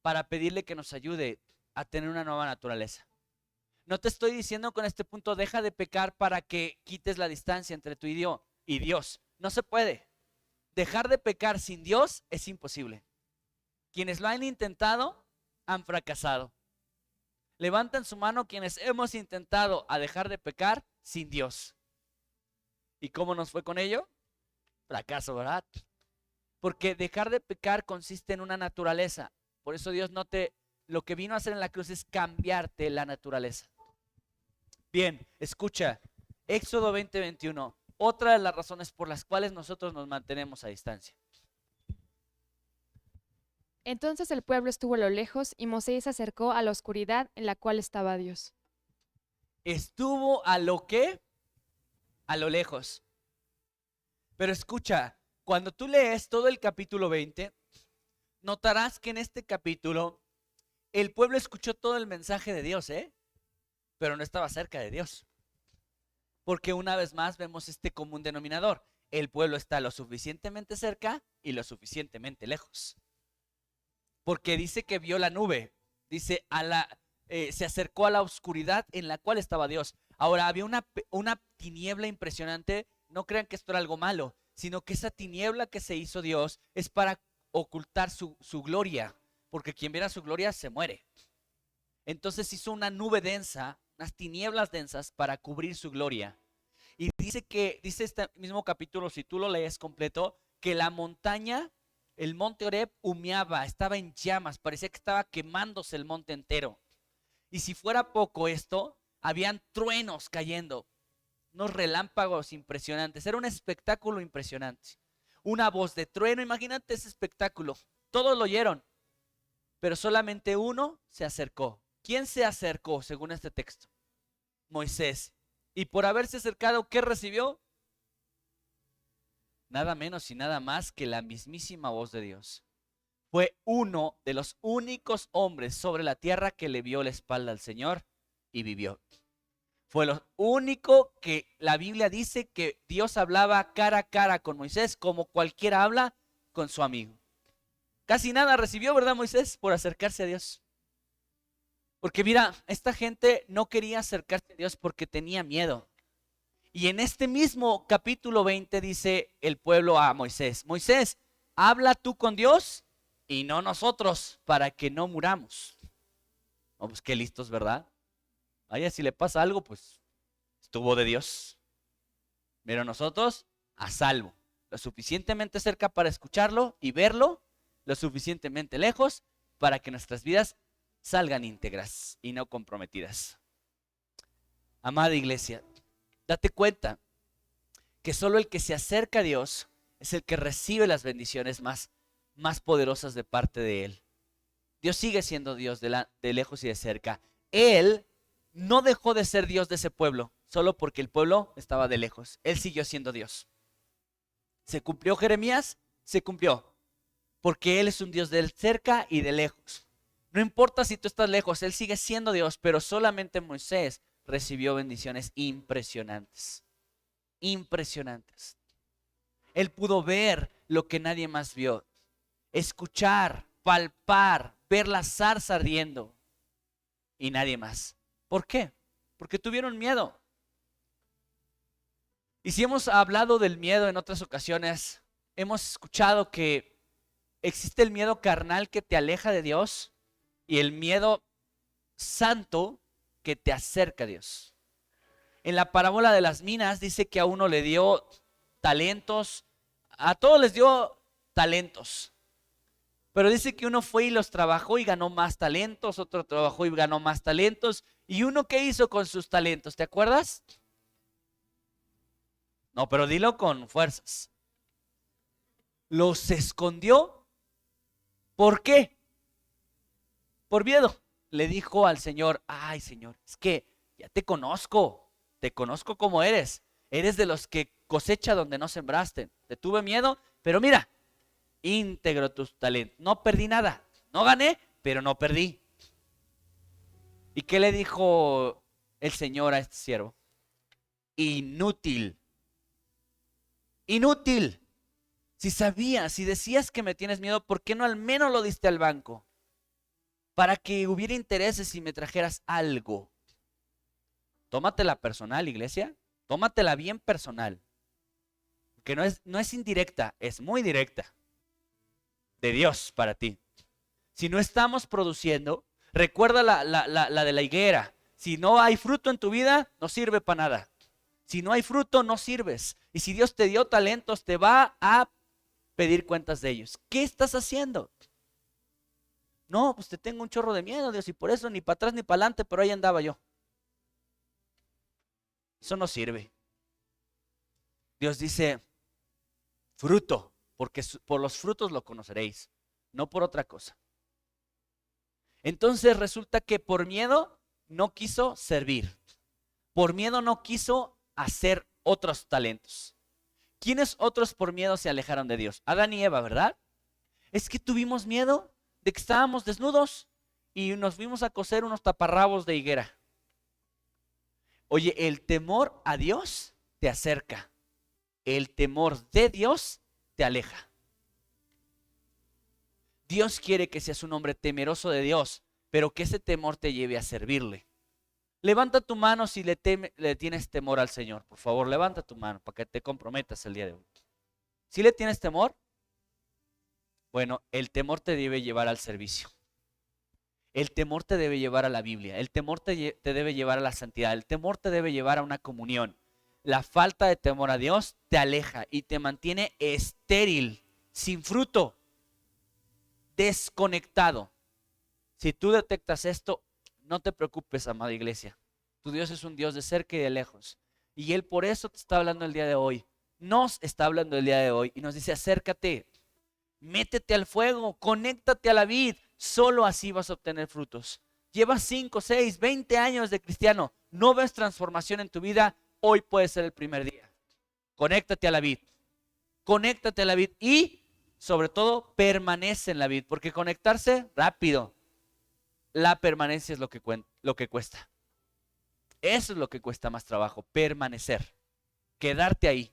para pedirle que nos ayude a tener una nueva naturaleza. No te estoy diciendo con este punto, deja de pecar para que quites la distancia entre tú y Dios. No se puede. Dejar de pecar sin Dios es imposible. Quienes lo han intentado han fracasado. Levanten su mano quienes hemos intentado a dejar de pecar sin Dios. ¿Y cómo nos fue con ello? Fracaso, ¿verdad? Porque dejar de pecar consiste en una naturaleza. Por eso Dios lo que vino a hacer en la cruz es cambiarte la naturaleza. Bien, escucha, Éxodo 20:21, otra de las razones por las cuales nosotros nos mantenemos a distancia. Entonces el pueblo estuvo a lo lejos y Moisés se acercó a la oscuridad en la cual estaba Dios. Estuvo a lo que, a lo lejos. Pero escucha, cuando tú lees todo el capítulo 20, notarás que en este capítulo el pueblo escuchó todo el mensaje de Dios, pero no estaba cerca de Dios. Porque una vez más vemos este común denominador. El pueblo está lo suficientemente cerca y lo suficientemente lejos. Porque dice que vio la nube, dice se acercó a la oscuridad en la cual estaba Dios. Ahora había una tiniebla impresionante. No crean que esto era algo malo, sino que esa tiniebla que se hizo Dios es para ocultar su gloria, porque quien viera su gloria se muere. Entonces hizo una nube densa, unas tinieblas densas para cubrir su gloria. Y dice este mismo capítulo, si tú lo lees completo, que la montaña, el monte Oreb, humeaba, estaba en llamas, parecía que estaba quemándose el monte entero. Y si fuera poco esto, habían truenos cayendo, unos relámpagos impresionantes, era un espectáculo impresionante. Una voz de trueno, imagínate ese espectáculo, todos lo oyeron, pero solamente uno se acercó. ¿Quién se acercó según este texto? Moisés. Y por haberse acercado, ¿qué recibió? Nada menos y nada más que la mismísima voz de Dios. Fue uno de los únicos hombres sobre la tierra que le vio la espalda al Señor y vivió. Fue lo único que la Biblia dice que Dios hablaba cara a cara con Moisés, como cualquiera habla con su amigo. Casi nada recibió, ¿verdad, Moisés? Por acercarse a Dios. Porque mira, esta gente no quería acercarse a Dios porque tenía miedo. Y en este mismo capítulo 20 dice el pueblo a Moisés: Moisés, habla tú con Dios y no nosotros, para que no muramos. Oh, pues qué listos, ¿verdad? Vaya, si le pasa algo, pues estuvo de Dios. Pero nosotros a salvo, lo suficientemente cerca para escucharlo y verlo, lo suficientemente lejos para que nuestras vidas salgan íntegras y no comprometidas. Amada iglesia, date cuenta que solo el que se acerca a Dios es el que recibe las bendiciones más poderosas de parte de Él. Dios sigue siendo Dios de lejos y de cerca. Él no dejó de ser Dios de ese pueblo solo porque el pueblo estaba de lejos. Él siguió siendo Dios. ¿Se cumplió Jeremías? Se cumplió. Porque Él es un Dios de cerca y de lejos. No importa si tú estás lejos, Él sigue siendo Dios, pero solamente Moisés recibió bendiciones impresionantes. Impresionantes. Él pudo ver lo que nadie más vio. Escuchar, palpar, ver la zarza ardiendo. Y nadie más. ¿Por qué? Porque tuvieron miedo. Y si hemos hablado del miedo en otras ocasiones, hemos escuchado que existe el miedo carnal que te aleja de Dios y el miedo santo que te acerca a Dios. En la parábola de las minas dice que a uno le dio talentos, a todos les dio talentos. Pero dice que uno fue y los trabajó y ganó más talentos, otro trabajó y ganó más talentos. ¿Y uno qué hizo con sus talentos? ¿Te acuerdas? No, pero dilo con fuerzas. Los escondió. ¿Por qué? Por miedo. Le dijo al Señor: ay, Señor, es que ya te conozco como eres. Eres de los que cosecha donde no sembraste. Te tuve miedo, pero mira, íntegro tus talentos. No perdí nada. No gané, pero no perdí. ¿Y qué le dijo el Señor a este siervo? Inútil. Inútil. Si sabías, si decías que me tienes miedo, ¿por qué no al menos lo diste al banco? Para que hubiera intereses y me trajeras algo. Tómatela personal, iglesia. Tómatela bien personal. Que no es indirecta, es muy directa. De Dios para ti. Si no estamos produciendo, recuerda la de la higuera. Si no hay fruto en tu vida, no sirve para nada. Si no hay fruto, no sirves. Y si Dios te dio talentos, te va a pedir cuentas de ellos. ¿Qué estás haciendo? No, pues te tengo un chorro de miedo, Dios, y por eso ni para atrás ni para adelante, pero ahí andaba yo. Eso no sirve. Dios dice, fruto, porque por los frutos lo conoceréis, no por otra cosa. Entonces resulta que por miedo no quiso servir. Por miedo no quiso hacer otros talentos. ¿Quiénes otros por miedo se alejaron de Dios? Adán y Eva, ¿verdad? Es que tuvimos miedo de que estábamos desnudos y nos fuimos a coser unos taparrabos de higuera. Oye, el temor a Dios te acerca. El temor de Dios te aleja. Dios quiere que seas un hombre temeroso de Dios, pero que ese temor te lleve a servirle. Levanta tu mano si le tienes temor al Señor. Por favor, levanta tu mano para que te comprometas el día de hoy. ¿Si le tienes temor? Bueno, el temor te debe llevar al servicio. El temor te debe llevar a la Biblia. El temor te debe llevar a la santidad. El temor te debe llevar a una comunión. La falta de temor a Dios te aleja y te mantiene estéril, sin fruto, desconectado. Si tú detectas esto, no te preocupes, amada iglesia. Tu Dios es un Dios de cerca y de lejos. Y Él por eso te está hablando el día de hoy. Nos está hablando el día de hoy y nos dice, acércate, métete al fuego, conéctate a la vid. Solo así vas a obtener frutos. Llevas 5, 6, 20 años de cristiano. No ves transformación en tu vida. Hoy puede ser el primer día. Conéctate a la vid. Conéctate a la vid y sobre todo permanece en la vid. Porque conectarse rápido. La permanencia es lo que cuesta. Eso es lo que cuesta más trabajo, permanecer, quedarte ahí.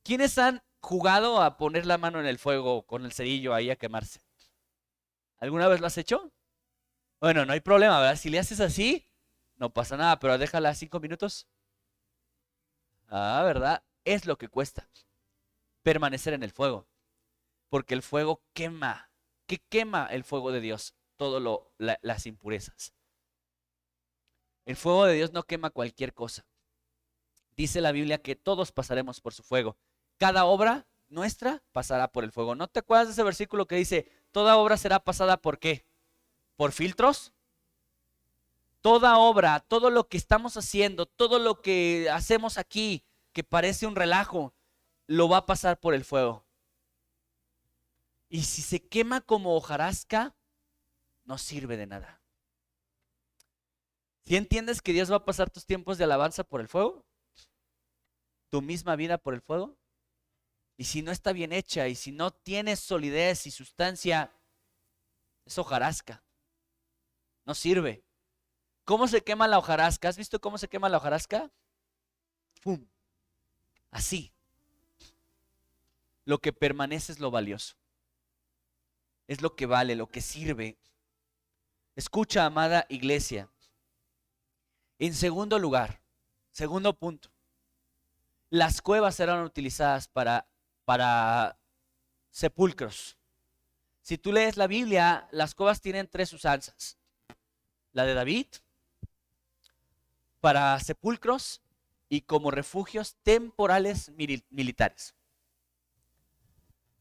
¿Quiénes han jugado a poner la mano en el fuego con el cerillo ahí a quemarse? ¿Alguna vez lo has hecho? Bueno, no hay problema, ¿verdad? Si le haces así, no pasa nada, pero déjala 5 minutos. Ah, ¿verdad? Es lo que cuesta permanecer en el fuego, porque el fuego quema. ¿Qué quema el fuego de Dios? Todo las impurezas. El fuego de Dios no quema cualquier cosa. Dice la Biblia que todos pasaremos por su fuego. Cada obra nuestra pasará por el fuego. ¿No te acuerdas de ese versículo que dice, toda obra será pasada por qué? ¿Por filtros? Toda obra, todo lo que estamos haciendo, todo lo que hacemos aquí, que parece un relajo, lo va a pasar por el fuego. Y si se quema como hojarasca, no sirve de nada. ¿Sí entiendes que Dios va a pasar tus tiempos de alabanza por el fuego? ¿Tu misma vida por el fuego? Y si no está bien hecha y si no tienes solidez y sustancia, es hojarasca. No sirve. ¿Cómo se quema la hojarasca? ¿Has visto cómo se quema la hojarasca? ¡Pum! Así. Lo que permanece es lo valioso. Es lo que vale, lo que sirve. Escucha, amada iglesia. En segundo lugar, segundo punto, las cuevas serán utilizadas para sepulcros. Si tú lees la Biblia, las cuevas tienen 3 usanzas. La de David, para sepulcros y como refugios temporales militares.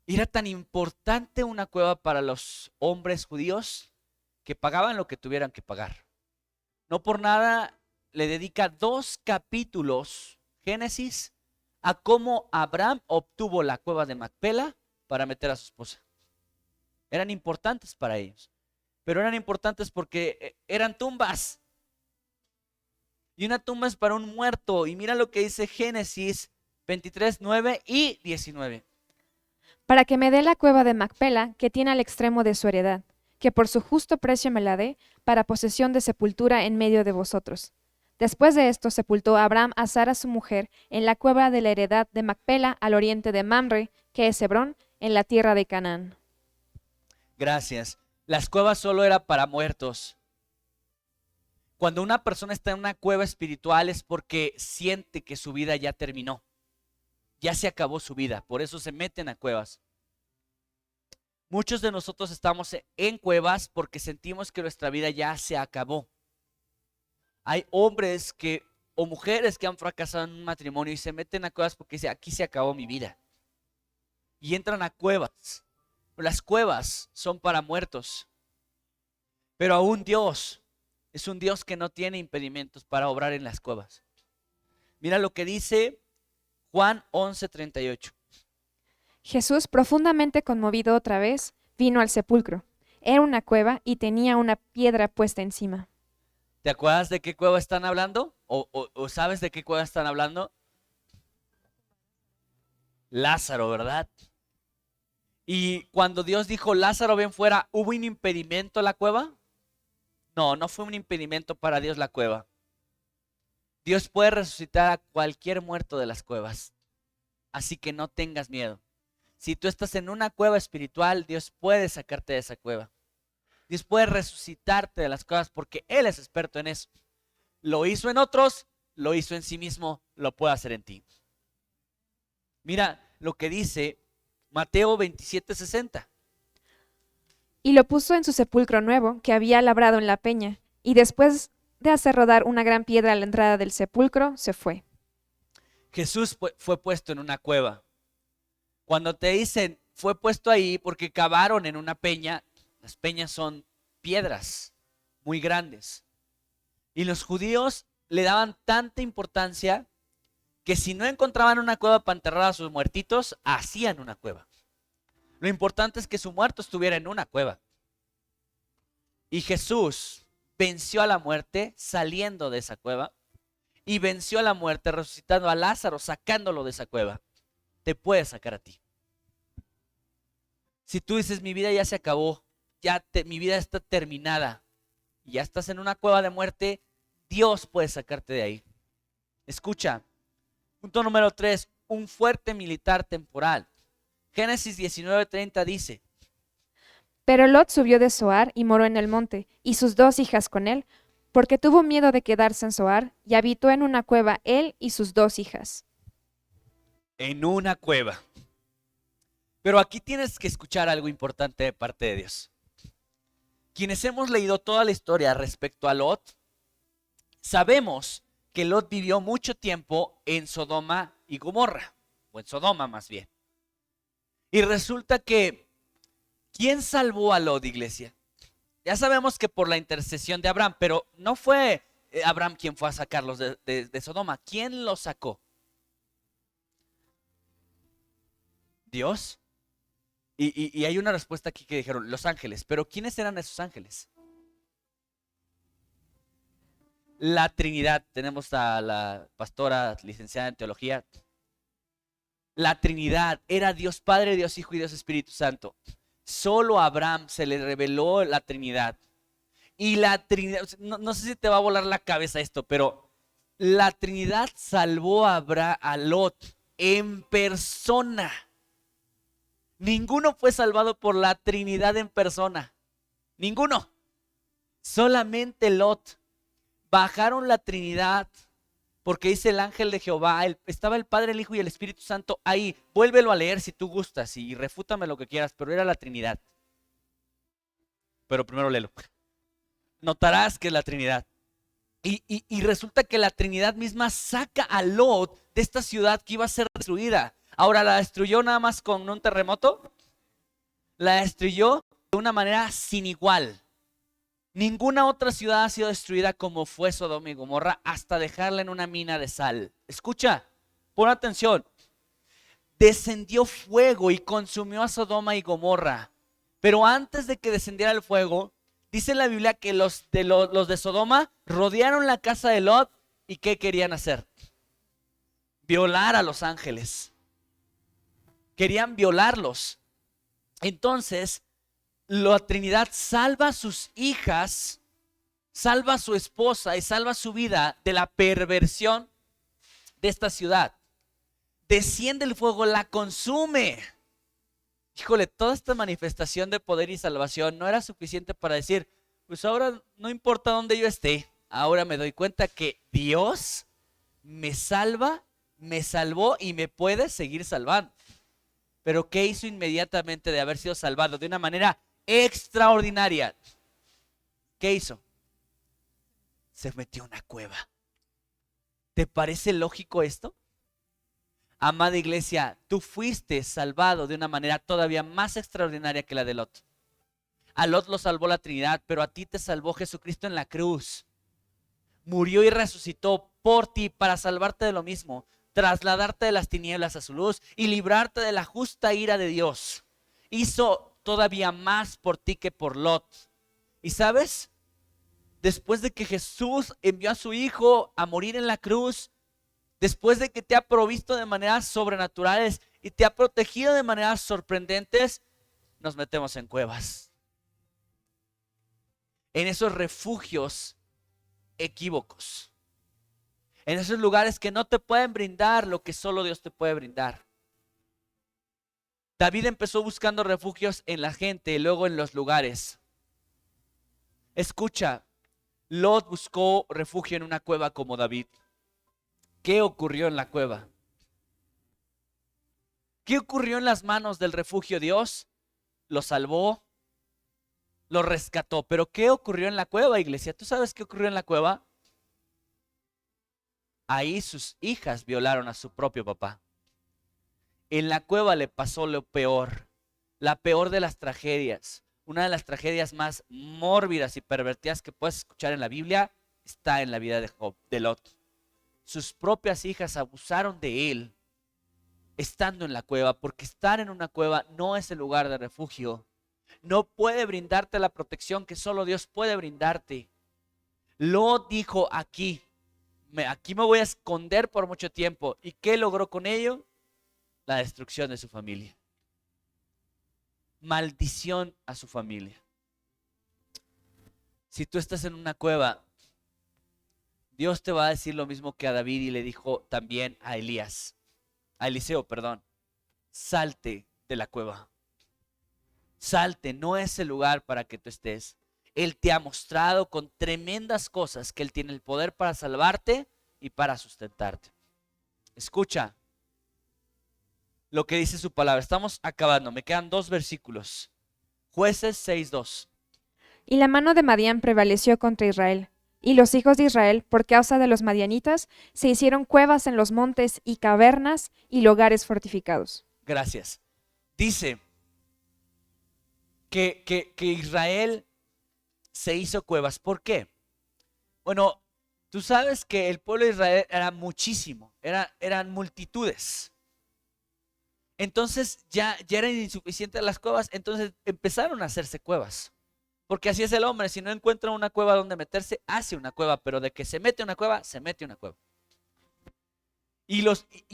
Era tan importante una cueva para los hombres judíos que pagaban lo que tuvieran que pagar. No por nada le dedica 2 capítulos, Génesis, a cómo Abraham obtuvo la cueva de Macpela para meter a su esposa. Eran importantes para ellos, pero eran importantes porque eran tumbas. Y una tumba es para un muerto. Y mira lo que dice Génesis 23, 9 y 19. Para que me dé la cueva de Macpela, que tiene al extremo de su heredad, que por su justo precio me la dé, para posesión de sepultura en medio de vosotros. Después de esto sepultó Abraham a Sara su mujer en la cueva de la heredad de Macpela al oriente de Mamre, que es Hebrón, en la tierra de Canaán. Gracias. Las cuevas solo eran para muertos. Cuando una persona está en una cueva espiritual es porque siente que su vida ya terminó. Ya se acabó su vida, por eso se meten a cuevas. Muchos de nosotros estamos en cuevas porque sentimos que nuestra vida ya se acabó. Hay hombres o mujeres que han fracasado en un matrimonio y se meten a cuevas porque dicen, aquí se acabó mi vida. Y entran a cuevas. Las cuevas son para muertos. Pero aún Dios es un Dios que no tiene impedimentos para obrar en las cuevas. Mira lo que dice Juan 11:38. Jesús, profundamente conmovido otra vez, vino al sepulcro. Era una cueva y tenía una piedra puesta encima. ¿Te acuerdas de qué cueva están hablando? ¿O sabes de qué cueva están hablando? Lázaro, ¿verdad? Y cuando Dios dijo, Lázaro, ven fuera, ¿hubo un impedimento a la cueva? No, no fue un impedimento para Dios la cueva. Dios puede resucitar a cualquier muerto de las cuevas. Así que no tengas miedo. Si tú estás en una cueva espiritual, Dios puede sacarte de esa cueva. Dios puede resucitarte de las cuevas porque Él es experto en eso. Lo hizo en otros, lo hizo en sí mismo, lo puede hacer en ti. Mira lo que dice Mateo 27:60. Y lo puso en su sepulcro nuevo, que había labrado en la peña, y después de hacer rodar una gran piedra a la entrada del sepulcro, se fue. Jesús fue puesto en una cueva. Cuando te dicen fue puesto ahí porque cavaron en una peña, las peñas son piedras muy grandes. Y los judíos le daban tanta importancia que si no encontraban una cueva para enterrar a sus muertitos, hacían una cueva. Lo importante es que su muerto estuviera en una cueva. Y Jesús venció a la muerte saliendo de esa cueva y venció a la muerte resucitando a Lázaro, sacándolo de esa cueva. Te puede sacar a ti. Si tú dices, mi vida ya se acabó, mi vida está terminada, y ya estás en una cueva de muerte, Dios puede sacarte de ahí. Escucha, punto número 3, un fuerte militar temporal. Génesis 19:30 dice, Pero Lot subió de Zoar y moró en el monte, y sus 2 hijas con él, porque tuvo miedo de quedarse en Zoar, y habitó en una cueva él y sus 2 hijas. en una cueva. Pero aquí tienes que escuchar algo importante de parte de Dios. Quienes hemos leído toda la historia respecto a Lot, sabemos que Lot vivió mucho tiempo en Sodoma y Gomorra, o en Sodoma más bien. Y resulta que, ¿quién salvó a Lot, iglesia? Ya sabemos que por la intercesión de Abraham, pero no fue Abraham quien fue a sacarlos de Sodoma. ¿Quién los sacó? Dios. Y hay una respuesta aquí que dijeron, los ángeles. Pero ¿quiénes eran esos ángeles? La Trinidad. Tenemos a la pastora licenciada en teología. La Trinidad era Dios Padre, Dios Hijo y Dios Espíritu Santo. Solo a Abraham se le reveló la Trinidad. Y la Trinidad, no sé si te va a volar la cabeza esto, pero la Trinidad salvó a Lot en persona. Ninguno fue salvado por la Trinidad en persona. Ninguno. Solamente Lot. Bajaron la Trinidad. Porque dice el ángel de Jehová, estaba el Padre, el Hijo y el Espíritu Santo ahí. Vuélvelo a leer si tú gustas y refútame lo que quieras, pero era la Trinidad. Pero primero léelo. Notarás que es la Trinidad. Y resulta que la Trinidad misma saca a Lot de esta ciudad que iba a ser destruida. Ahora, ¿la destruyó nada más con un terremoto? La destruyó de una manera sin igual. Ninguna otra ciudad ha sido destruida como fue Sodoma y Gomorra hasta dejarla en una mina de sal. Escucha, pon atención. Descendió fuego y consumió a Sodoma y Gomorra. Pero antes de que descendiera el fuego, dice la Biblia que los de Sodoma rodearon la casa de Lot y ¿qué querían hacer? Violar a los ángeles. Querían violarlos. Entonces, la Trinidad salva a sus hijas, salva a su esposa y salva su vida de la perversión de esta ciudad. Desciende el fuego, la consume. Híjole, toda esta manifestación de poder y salvación no era suficiente para decir, pues ahora no importa dónde yo esté, ahora me doy cuenta que Dios me salva, me salvó y me puede seguir salvando. Pero ¿qué hizo inmediatamente de haber sido salvado de una manera extraordinaria? ¿Qué hizo? Se metió a una cueva. ¿Te parece lógico esto? Amada iglesia, tú fuiste salvado de una manera todavía más extraordinaria que la de Lot. A Lot lo salvó la Trinidad, pero a ti te salvó Jesucristo en la cruz. Murió y resucitó por ti para salvarte de lo mismo, trasladarte de las tinieblas a su luz y librarte de la justa ira de Dios. Hizo todavía más por ti que por Lot. ¿Y sabes? Después de que Jesús envió a su Hijo a morir en la cruz, después de que te ha provisto de maneras sobrenaturales y te ha protegido de maneras sorprendentes, nos metemos en cuevas. En esos refugios equívocos. En esos lugares que no te pueden brindar lo que solo Dios te puede brindar. David empezó buscando refugios en la gente y luego en los lugares. Escucha, Lot buscó refugio en una cueva como David. ¿Qué ocurrió en la cueva? ¿Qué ocurrió en las manos del refugio? Dios lo salvó, lo rescató. Pero ¿qué ocurrió en la cueva, iglesia? ¿Tú sabes qué ocurrió en la cueva? Ahí sus hijas violaron a su propio papá. En la cueva le pasó lo peor, la peor de las tragedias. Una de las tragedias más mórbidas y pervertidas que puedes escuchar en la Biblia está en la vida de Job, de Lot. Sus propias hijas abusaron de él estando en la cueva, porque estar en una cueva no es el lugar de refugio. No puede brindarte la protección que solo Dios puede brindarte. Lot dijo, aquí me voy a esconder por mucho tiempo. ¿Y qué logró con ello? La destrucción de su familia. Maldición a su familia. Si tú estás en una cueva, Dios te va a decir lo mismo que a David y le dijo también a Eliseo, salte de la cueva. Salte, no es el lugar para que tú estés. Él te ha mostrado con tremendas cosas que Él tiene el poder para salvarte y para sustentarte. Escucha lo que dice su palabra. Estamos acabando, me quedan 2 versículos. Jueces 6:2. Y la mano de Madián prevaleció contra Israel. Y los hijos de Israel, por causa de los madianitas, se hicieron cuevas en los montes y cavernas y lugares fortificados. Gracias. Dice que Israel se hizo cuevas. ¿Por qué? Bueno, tú sabes que el pueblo de Israel era muchísimo, eran multitudes. Entonces ya eran insuficientes las cuevas, entonces empezaron a hacerse cuevas. Porque así es el hombre, si no encuentra una cueva donde meterse, hace una cueva, pero de que se mete una cueva, se mete una cueva. Y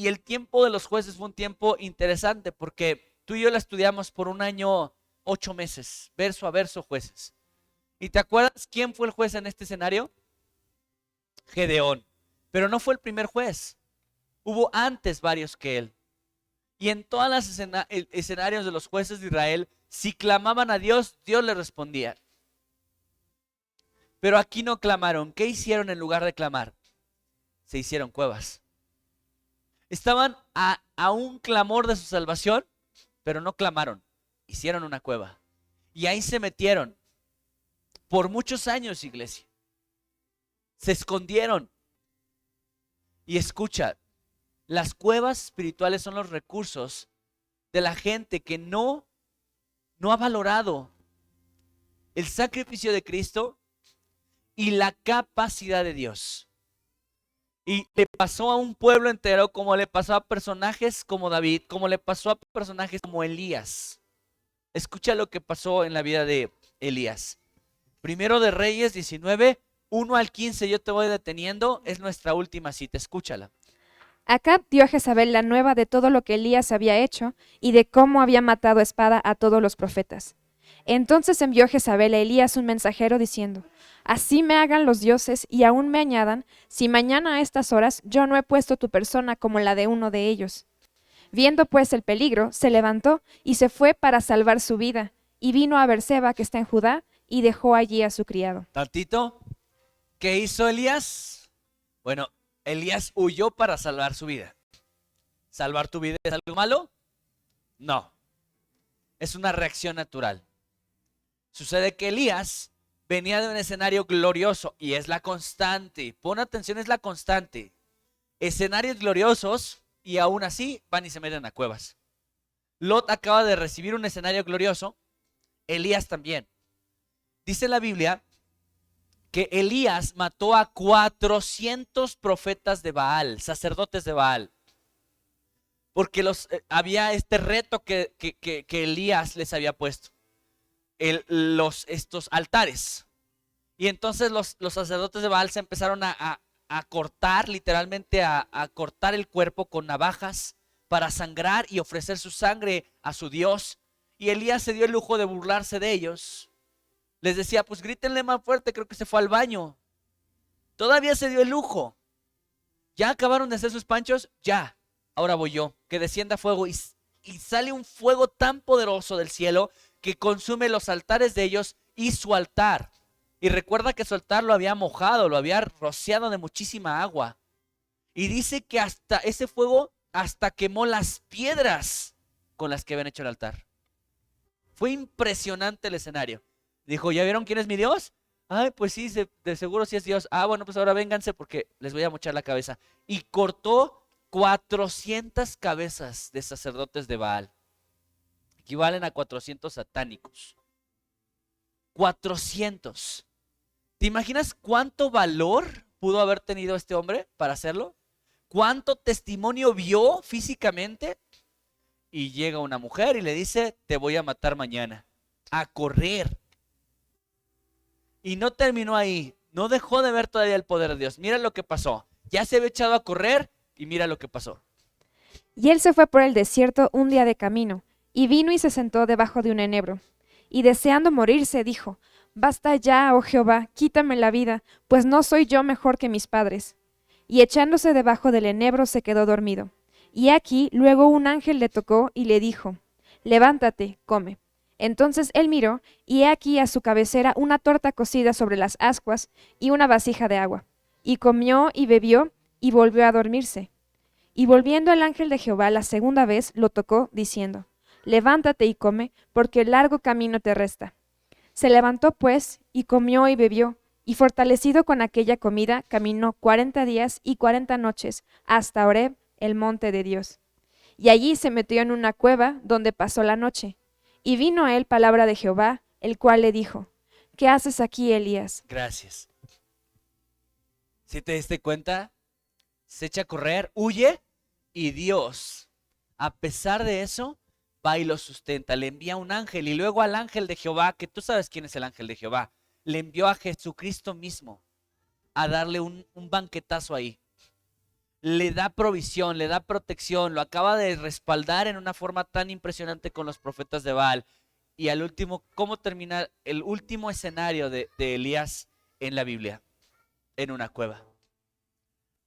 el tiempo de los jueces fue un tiempo interesante, porque tú y yo la estudiamos por 1 año, 8 meses, verso a verso jueces. ¿Y te acuerdas quién fue el juez en este escenario? Gedeón. Pero no fue el primer juez, hubo antes varios que él. Y en todos los escenarios de los jueces de Israel, si clamaban a Dios, Dios les respondía. Pero aquí no clamaron. ¿Qué hicieron en lugar de clamar? Se hicieron cuevas. Estaban a un clamor de su salvación, pero no clamaron. Hicieron una cueva. Y ahí se metieron. Por muchos años, iglesia. Se escondieron. Y escucha, las cuevas espirituales son los recursos de la gente que no ha valorado el sacrificio de Cristo y la capacidad de Dios. Y le pasó a un pueblo entero, como le pasó a personajes como David, como le pasó a personajes como Elías. Escucha lo que pasó en la vida de Elías. Primero de Reyes 19, 1 al 15, yo te voy deteniendo, es nuestra última cita, escúchala. Acab dio a Jezabel la nueva de todo lo que Elías había hecho y de cómo había matado a espada a todos los profetas. Entonces envió Jezabel a Elías un mensajero diciendo: Así me hagan los dioses y aún me añadan, si mañana a estas horas yo no he puesto tu persona como la de uno de ellos. Viendo pues el peligro, se levantó y se fue para salvar su vida, y vino a Berseba, que está en Judá, y dejó allí a su criado. Tantito, ¿qué hizo Elías? Bueno, Elías huyó para salvar su vida. ¿Salvar tu vida es algo malo? No, es una reacción natural. Sucede que Elías venía de un escenario glorioso y es la constante. Pon atención, es la constante. Escenarios gloriosos y aún así van y se meten a cuevas. Lot acaba de recibir un escenario glorioso, Elías también. Dice la Biblia que Elías mató a 400 profetas de Baal, sacerdotes de Baal. Porque había este reto que Elías les había puesto. Estos altares. Y entonces los sacerdotes de Baal se empezaron a cortar, literalmente a cortar el cuerpo con navajas para sangrar y ofrecer su sangre a su Dios. Y Elías se dio el lujo de burlarse de ellos. Les decía, pues grítenle más fuerte, creo que se fue al baño. Todavía se dio el lujo. ¿Ya acabaron de hacer sus panchos? Ya, ahora voy yo. Que descienda fuego y sale un fuego tan poderoso del cielo que consume los altares de ellos y su altar. Y recuerda que su altar lo había mojado, lo había rociado de muchísima agua. Y dice que hasta ese fuego hasta quemó las piedras con las que habían hecho el altar. Fue impresionante el escenario. Dijo, ¿ya vieron quién es mi Dios? Ay, pues sí, de seguro sí es Dios. Ah, bueno, pues ahora vénganse porque les voy a mochar la cabeza. Y cortó 400 cabezas de sacerdotes de Baal. Equivalen a 400 satánicos. 400. ¿Te imaginas cuánto valor pudo haber tenido este hombre para hacerlo? ¿Cuánto testimonio vio físicamente? Y llega una mujer y le dice, te voy a matar mañana. A correr. Y no terminó ahí. No dejó de ver todavía el poder de Dios. Mira lo que pasó. Ya se había echado a correr y mira lo que pasó. Y él se fue por el desierto un día de camino, y vino y se sentó debajo de un enebro. Y deseando morirse, dijo: Basta ya, oh Jehová, quítame la vida, pues no soy yo mejor que mis padres. Y echándose debajo del enebro se quedó dormido. Y aquí luego un ángel le tocó y le dijo: Levántate, come. Entonces él miró, y he aquí a su cabecera una torta cocida sobre las ascuas y una vasija de agua. Y comió y bebió, y volvió a dormirse. Y volviendo el ángel de Jehová la segunda vez, lo tocó, diciendo: Levántate y come, porque largo camino te resta. Se levantó pues, y comió y bebió, y fortalecido con aquella comida, caminó 40 días y 40 noches, hasta Horeb, el monte de Dios. Y allí se metió en una cueva, donde pasó la noche. Y vino a él palabra de Jehová, el cual le dijo: ¿Qué haces aquí, Elías? Gracias. ¿Sí te diste cuenta? Se echa a correr, huye, y Dios, a pesar de eso, va y lo sustenta. Le envía un ángel, y luego al ángel de Jehová, que tú sabes quién es el ángel de Jehová, le envió a Jesucristo mismo a darle un banquetazo ahí. Le da provisión, le da protección, lo acaba de respaldar en una forma tan impresionante con los profetas de Baal. Y al último, ¿cómo termina el último escenario de Elías en la Biblia? En una cueva.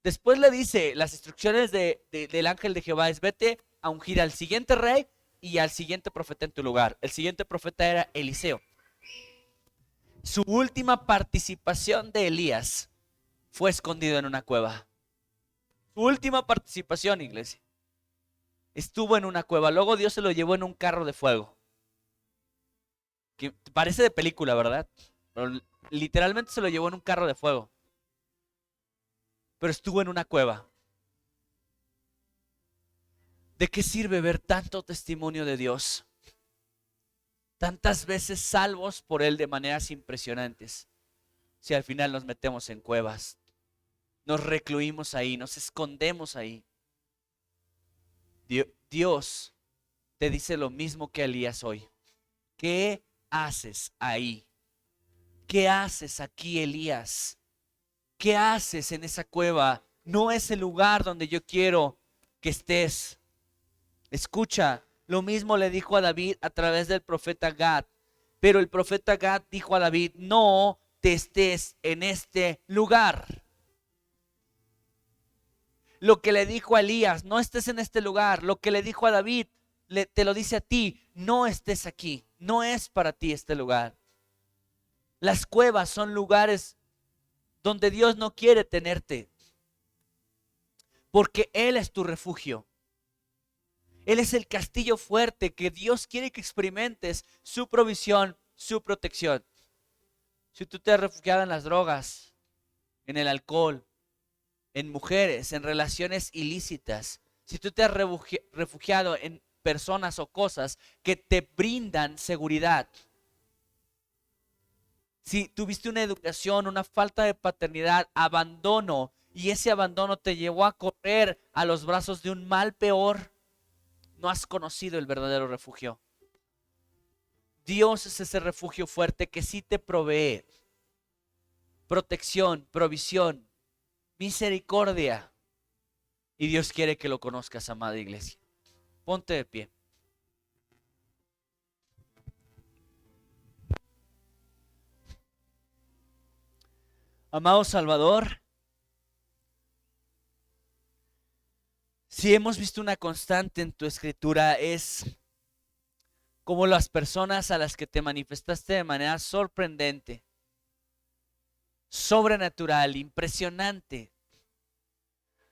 Después le dice, las instrucciones del ángel de Jehová es: vete a ungir al siguiente rey y al siguiente profeta en tu lugar. El siguiente profeta era Eliseo. Su última participación de Elías fue escondido en una cueva. Su última participación, iglesia, estuvo en una cueva. Luego Dios se lo llevó en un carro de fuego. Que parece de película, ¿verdad? Pero literalmente se lo llevó en un carro de fuego. Pero estuvo en una cueva. ¿De qué sirve ver tanto testimonio de Dios? Tantas veces salvos por Él de maneras impresionantes, si al final nos metemos en cuevas, nos recluimos ahí, nos escondemos ahí. Dios te dice lo mismo que a Elías hoy. ¿Qué haces ahí? ¿Qué haces aquí, Elías? ¿Qué haces en esa cueva? No es el lugar donde yo quiero que estés. Escucha, lo mismo le dijo a David a través del profeta Gad. Pero el profeta Gad dijo a David: no te estés en este lugar. Lo que le dijo a Elías: no estés en este lugar. Lo que le dijo a David, te lo dice a ti: no estés aquí. No es para ti este lugar. Las cuevas son lugares donde Dios no quiere tenerte, porque Él es tu refugio. Él es el castillo fuerte que Dios quiere que experimentes su provisión, su protección. Si tú te has refugiado en las drogas, en el alcohol, en mujeres, en relaciones ilícitas, si tú te has refugiado en personas o cosas que te brindan seguridad, si tuviste una educación, una falta de paternidad, abandono, y ese abandono te llevó a correr a los brazos de un mal peor, no has conocido el verdadero refugio. Dios es ese refugio fuerte que sí te provee protección, provisión, misericordia. Y Dios quiere que lo conozcas, amada iglesia. Ponte de pie. Amado Salvador, si hemos visto una constante en tu escritura, es como las personas a las que te manifestaste de manera sorprendente, sobrenatural, impresionante,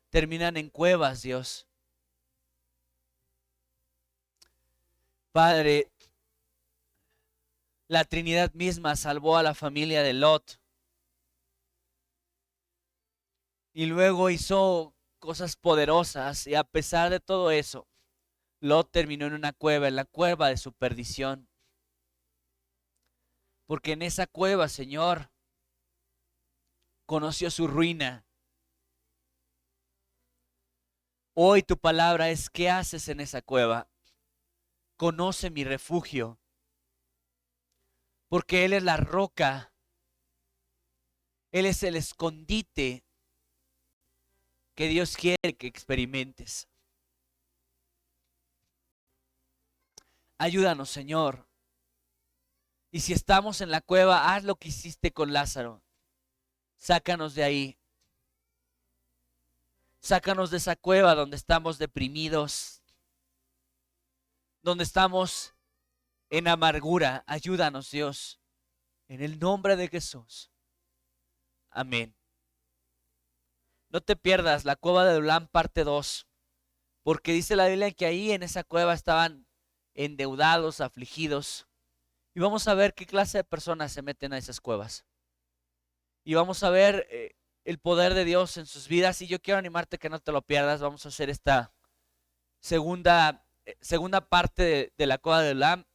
terminan en cuevas, Dios. Padre, la Trinidad misma salvó a la familia de Lot. Y luego hizo cosas poderosas, y a pesar de todo eso, Lot terminó en una cueva, en la cueva de su perdición. Porque en esa cueva, Señor, conoció su ruina. Hoy tu palabra es: ¿qué haces en esa cueva? Conoce mi refugio, porque Él es la roca, Él es el escondite que Dios quiere que experimentes. Ayúdanos, Señor. Y si estamos en la cueva, haz lo que hiciste con Lázaro. Sácanos de ahí. Sácanos de esa cueva donde estamos deprimidos, donde estamos en amargura. Ayúdanos, Dios, en el nombre de Jesús. Amén. No te pierdas la cueva de Adulam parte 2, porque dice la Biblia que ahí en esa cueva estaban endeudados, afligidos. Y vamos a ver qué clase de personas se meten a esas cuevas. Y vamos a ver el poder de Dios en sus vidas. Y yo quiero animarte que no te lo pierdas. Vamos a hacer esta segunda parte de la cueva de Adulam.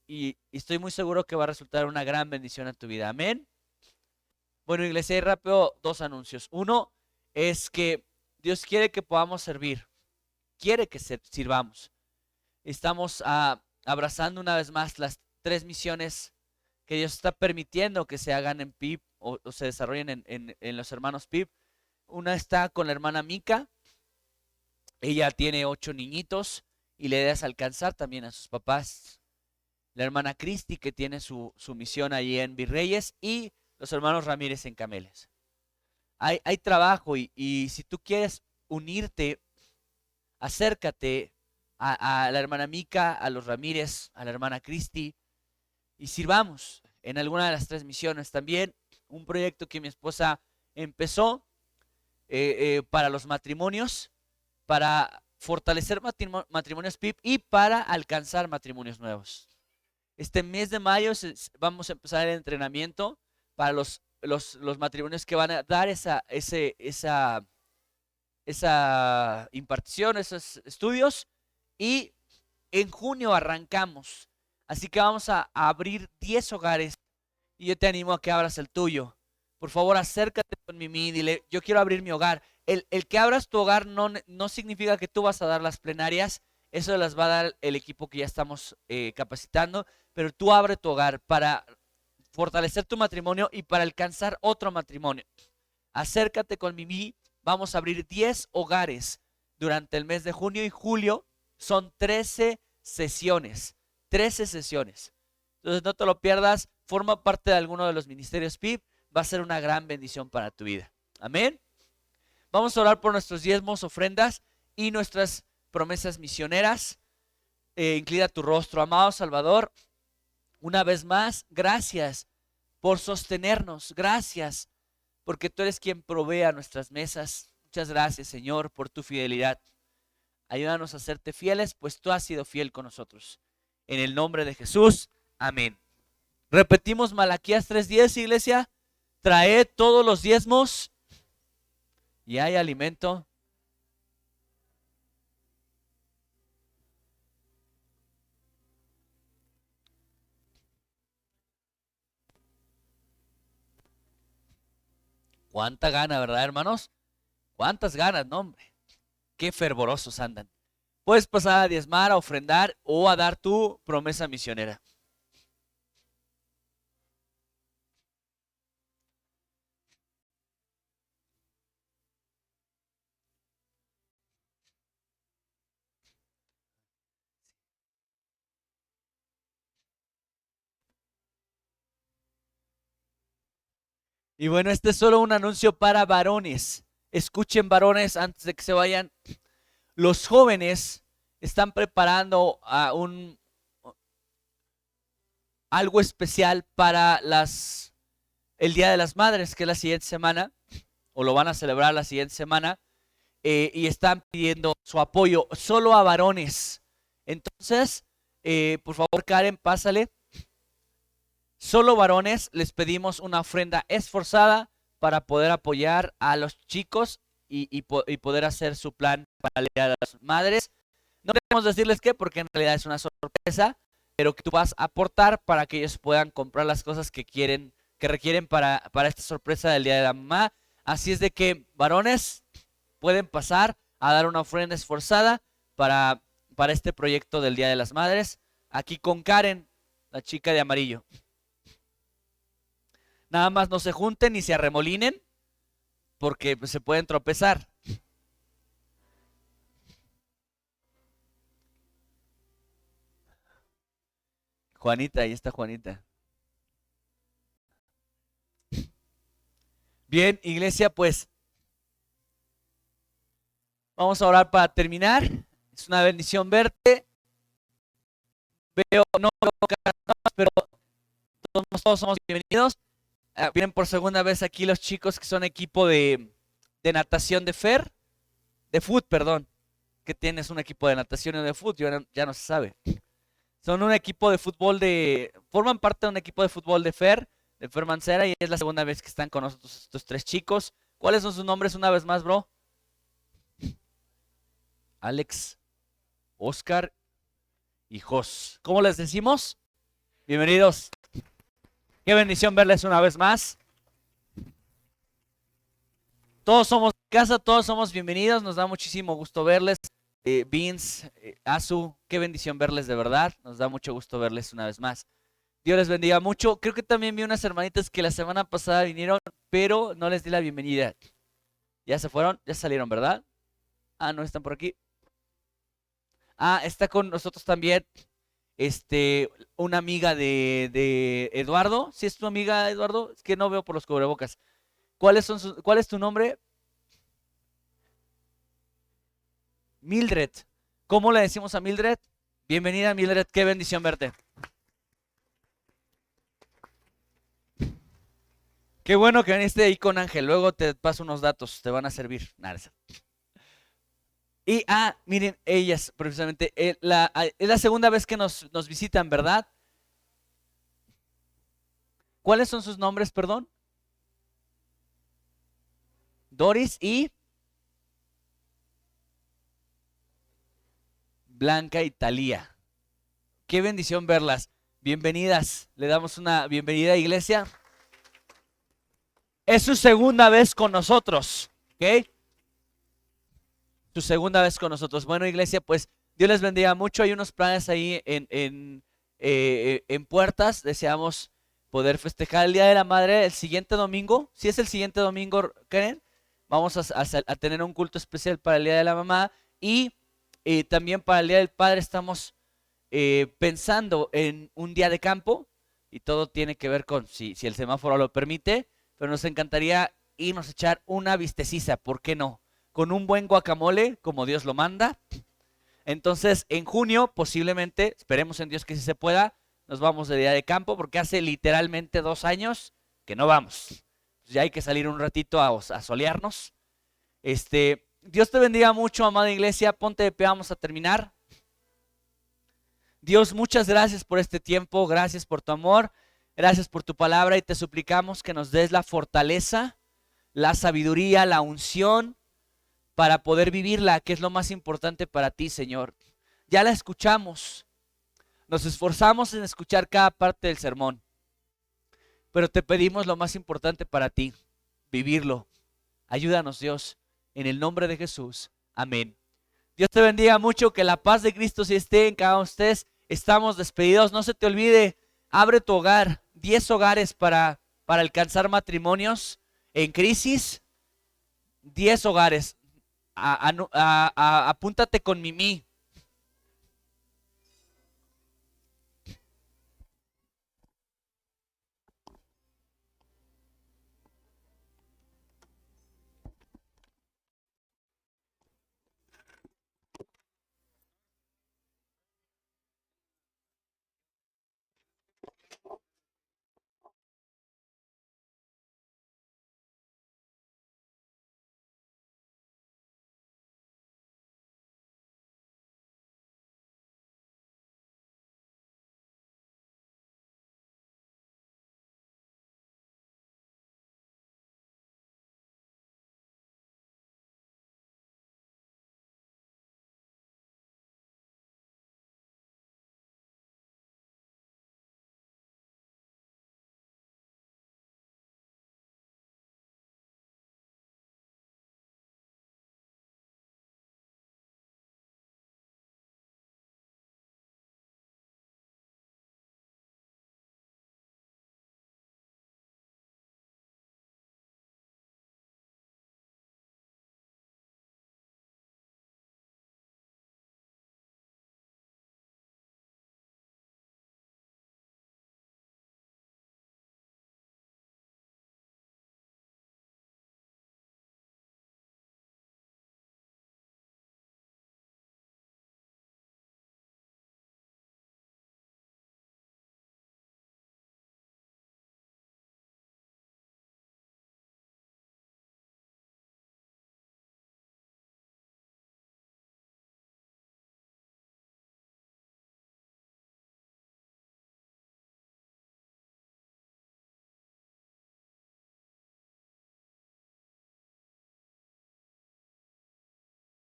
Y estoy muy seguro que va a resultar una gran bendición en tu vida. Amén. Bueno, iglesia, y rápido 2 anuncios. Uno es que Dios quiere que podamos servir. Quiere que sirvamos. Estamos abrazando una vez más las 3 misiones que Dios está permitiendo que se hagan en PIB o se desarrollen en los hermanos PIB. Una está con la hermana Mica. Ella tiene 8 niñitos y la idea es alcanzar también a sus papás. La hermana Cristi, que tiene su misión allí en Virreyes, y los hermanos Ramírez en Cameles. Hay trabajo y si tú quieres unirte, acércate a la hermana Mica, a los Ramírez, a la hermana Cristi, y sirvamos en alguna de las 3 misiones. También un proyecto que mi esposa empezó para los matrimonios, para fortalecer matrimonios PIB y para alcanzar matrimonios nuevos. Este mes de mayo vamos a empezar el entrenamiento para los matrimonios que van a dar esa impartición, esos estudios, y en junio arrancamos. Así que vamos a abrir 10 hogares y yo te animo a que abras el tuyo. Por favor, acércate con Mimi, dile: yo quiero abrir mi hogar. El que abras tu hogar no significa que tú vas a dar las plenarias. Eso las va a dar el equipo que ya estamos capacitando. Pero tú abre tu hogar para fortalecer tu matrimonio y para alcanzar otro matrimonio. Acércate con Mimi. Vamos a abrir 10 hogares durante el mes de junio y julio. Son 13 sesiones. 13 sesiones. Entonces no te lo pierdas, forma parte de alguno de los ministerios PIB, va a ser una gran bendición para tu vida. Amén. Vamos a orar por nuestros diezmos, ofrendas y nuestras promesas misioneras. Inclina tu rostro, amado Salvador. Una vez más, gracias por sostenernos, gracias porque tú eres quien provee a nuestras mesas. Muchas gracias, Señor, por tu fidelidad. Ayúdanos a serte fieles, pues tú has sido fiel con nosotros. En el nombre de Jesús, amén. Repetimos Malaquías 3:10, iglesia. Traed todos los diezmos y hay alimento. Cuánta gana, ¿verdad, hermanos? Cuántas ganas, no, hombre. Qué fervorosos andan. Puedes pasar a diezmar, a ofrendar o a dar tu promesa misionera. Y bueno, este es solo un anuncio para varones. Escuchen, varones, antes de que se vayan. Los jóvenes están preparando algo especial para el Día de las Madres, que es la siguiente semana, o lo van a celebrar la siguiente semana, y están pidiendo su apoyo solo a varones. Entonces, por favor, Karen, pásale. Solo varones les pedimos una ofrenda esforzada para poder apoyar a los chicos y poder hacer su plan para el Día de las Madres. No queremos decirles qué, porque en realidad es una sorpresa, pero que tú vas a aportar para que ellos puedan comprar las cosas que quieren, que requieren para esta sorpresa del Día de la Mamá. Así es de que, varones, pueden pasar a dar una ofrenda esforzada para este proyecto del Día de las Madres. Aquí con Karen, la chica de amarillo. Nada más no se junten ni se arremolinen, porque pues, se pueden tropezar. Juanita, ahí está Juanita. Bien, iglesia, pues vamos a orar para terminar. Es una bendición verte. No veo caras, pero todos somos bienvenidos. Vienen por segunda vez aquí los chicos que son equipo de natación de foot, perdón. Que tienes un equipo de natación y de foot, ya no se sabe. Son un equipo de fútbol forman parte de un equipo de fútbol de Fer Mancera, y es la segunda vez que están con nosotros estos tres chicos. ¿Cuáles son sus nombres una vez más, bro? Alex, Oscar y Jos. ¿Cómo les decimos? Bienvenidos. Qué bendición verles una vez más. Todos somos casa, todos somos bienvenidos. Nos da muchísimo gusto verles. Vince, Azu, qué bendición verles de verdad. Nos da mucho gusto verles una vez más. Dios les bendiga mucho. Creo que también vi unas hermanitas que la semana pasada vinieron, pero no les di la bienvenida. ¿Ya se fueron? ¿Ya salieron, verdad? Ah, no están por aquí. Ah, está con nosotros también una amiga de Eduardo. ¿Sí es tu amiga, Eduardo? Es que no veo por los cubrebocas. ¿Cuál es tu nombre? Mildred. ¿Cómo le decimos a Mildred? Bienvenida, Mildred. Qué bendición verte. Qué bueno que viniste ahí con Ángel. Luego te paso unos datos, te van a servir. Y, miren, ellas, precisamente, es la segunda vez que nos visitan, ¿verdad? ¿Cuáles son sus nombres, perdón? Doris y Blanca y Talía. Qué bendición verlas. Bienvenidas. Le damos una bienvenida, iglesia. Es su segunda vez con nosotros, ¿ok? Su segunda vez con nosotros. Bueno, iglesia, pues Dios les bendiga mucho. Hay unos planes ahí en puertas. Deseamos poder festejar el Día de la Madre el siguiente domingo. Si es el siguiente domingo, Karen, vamos a tener un culto especial para el Día de la Mamá. Y también para el Día del Padre estamos pensando en un día de campo. y todo tiene que ver con si el semáforo lo permite, pero nos encantaría irnos a echar una vistecisa, ¿por qué no? Con un buen guacamole, como Dios lo manda. Entonces, en junio, posiblemente, esperemos en Dios que sí se pueda, nos vamos de día de campo, porque hace literalmente 2 años que no vamos. Ya hay que salir un ratito a solearnos. Dios te bendiga mucho, amada iglesia. Ponte de pie, vamos a terminar. Dios, muchas gracias por este tiempo, gracias por tu amor, gracias por tu palabra y te suplicamos que nos des la fortaleza, la sabiduría, la unción para poder vivirla, que es lo más importante para ti, Señor. Ya la escuchamos, nos esforzamos en escuchar cada parte del sermón, pero te pedimos lo más importante para ti, vivirlo. Ayúdanos, Dios, en el nombre de Jesús. Amén. Dios te bendiga mucho, que la paz de Cristo sí esté en cada uno de ustedes. Estamos despedidos. No se te olvide, abre tu hogar. 10 hogares para alcanzar matrimonios en crisis. 10 hogares. Apúntate con Mimi.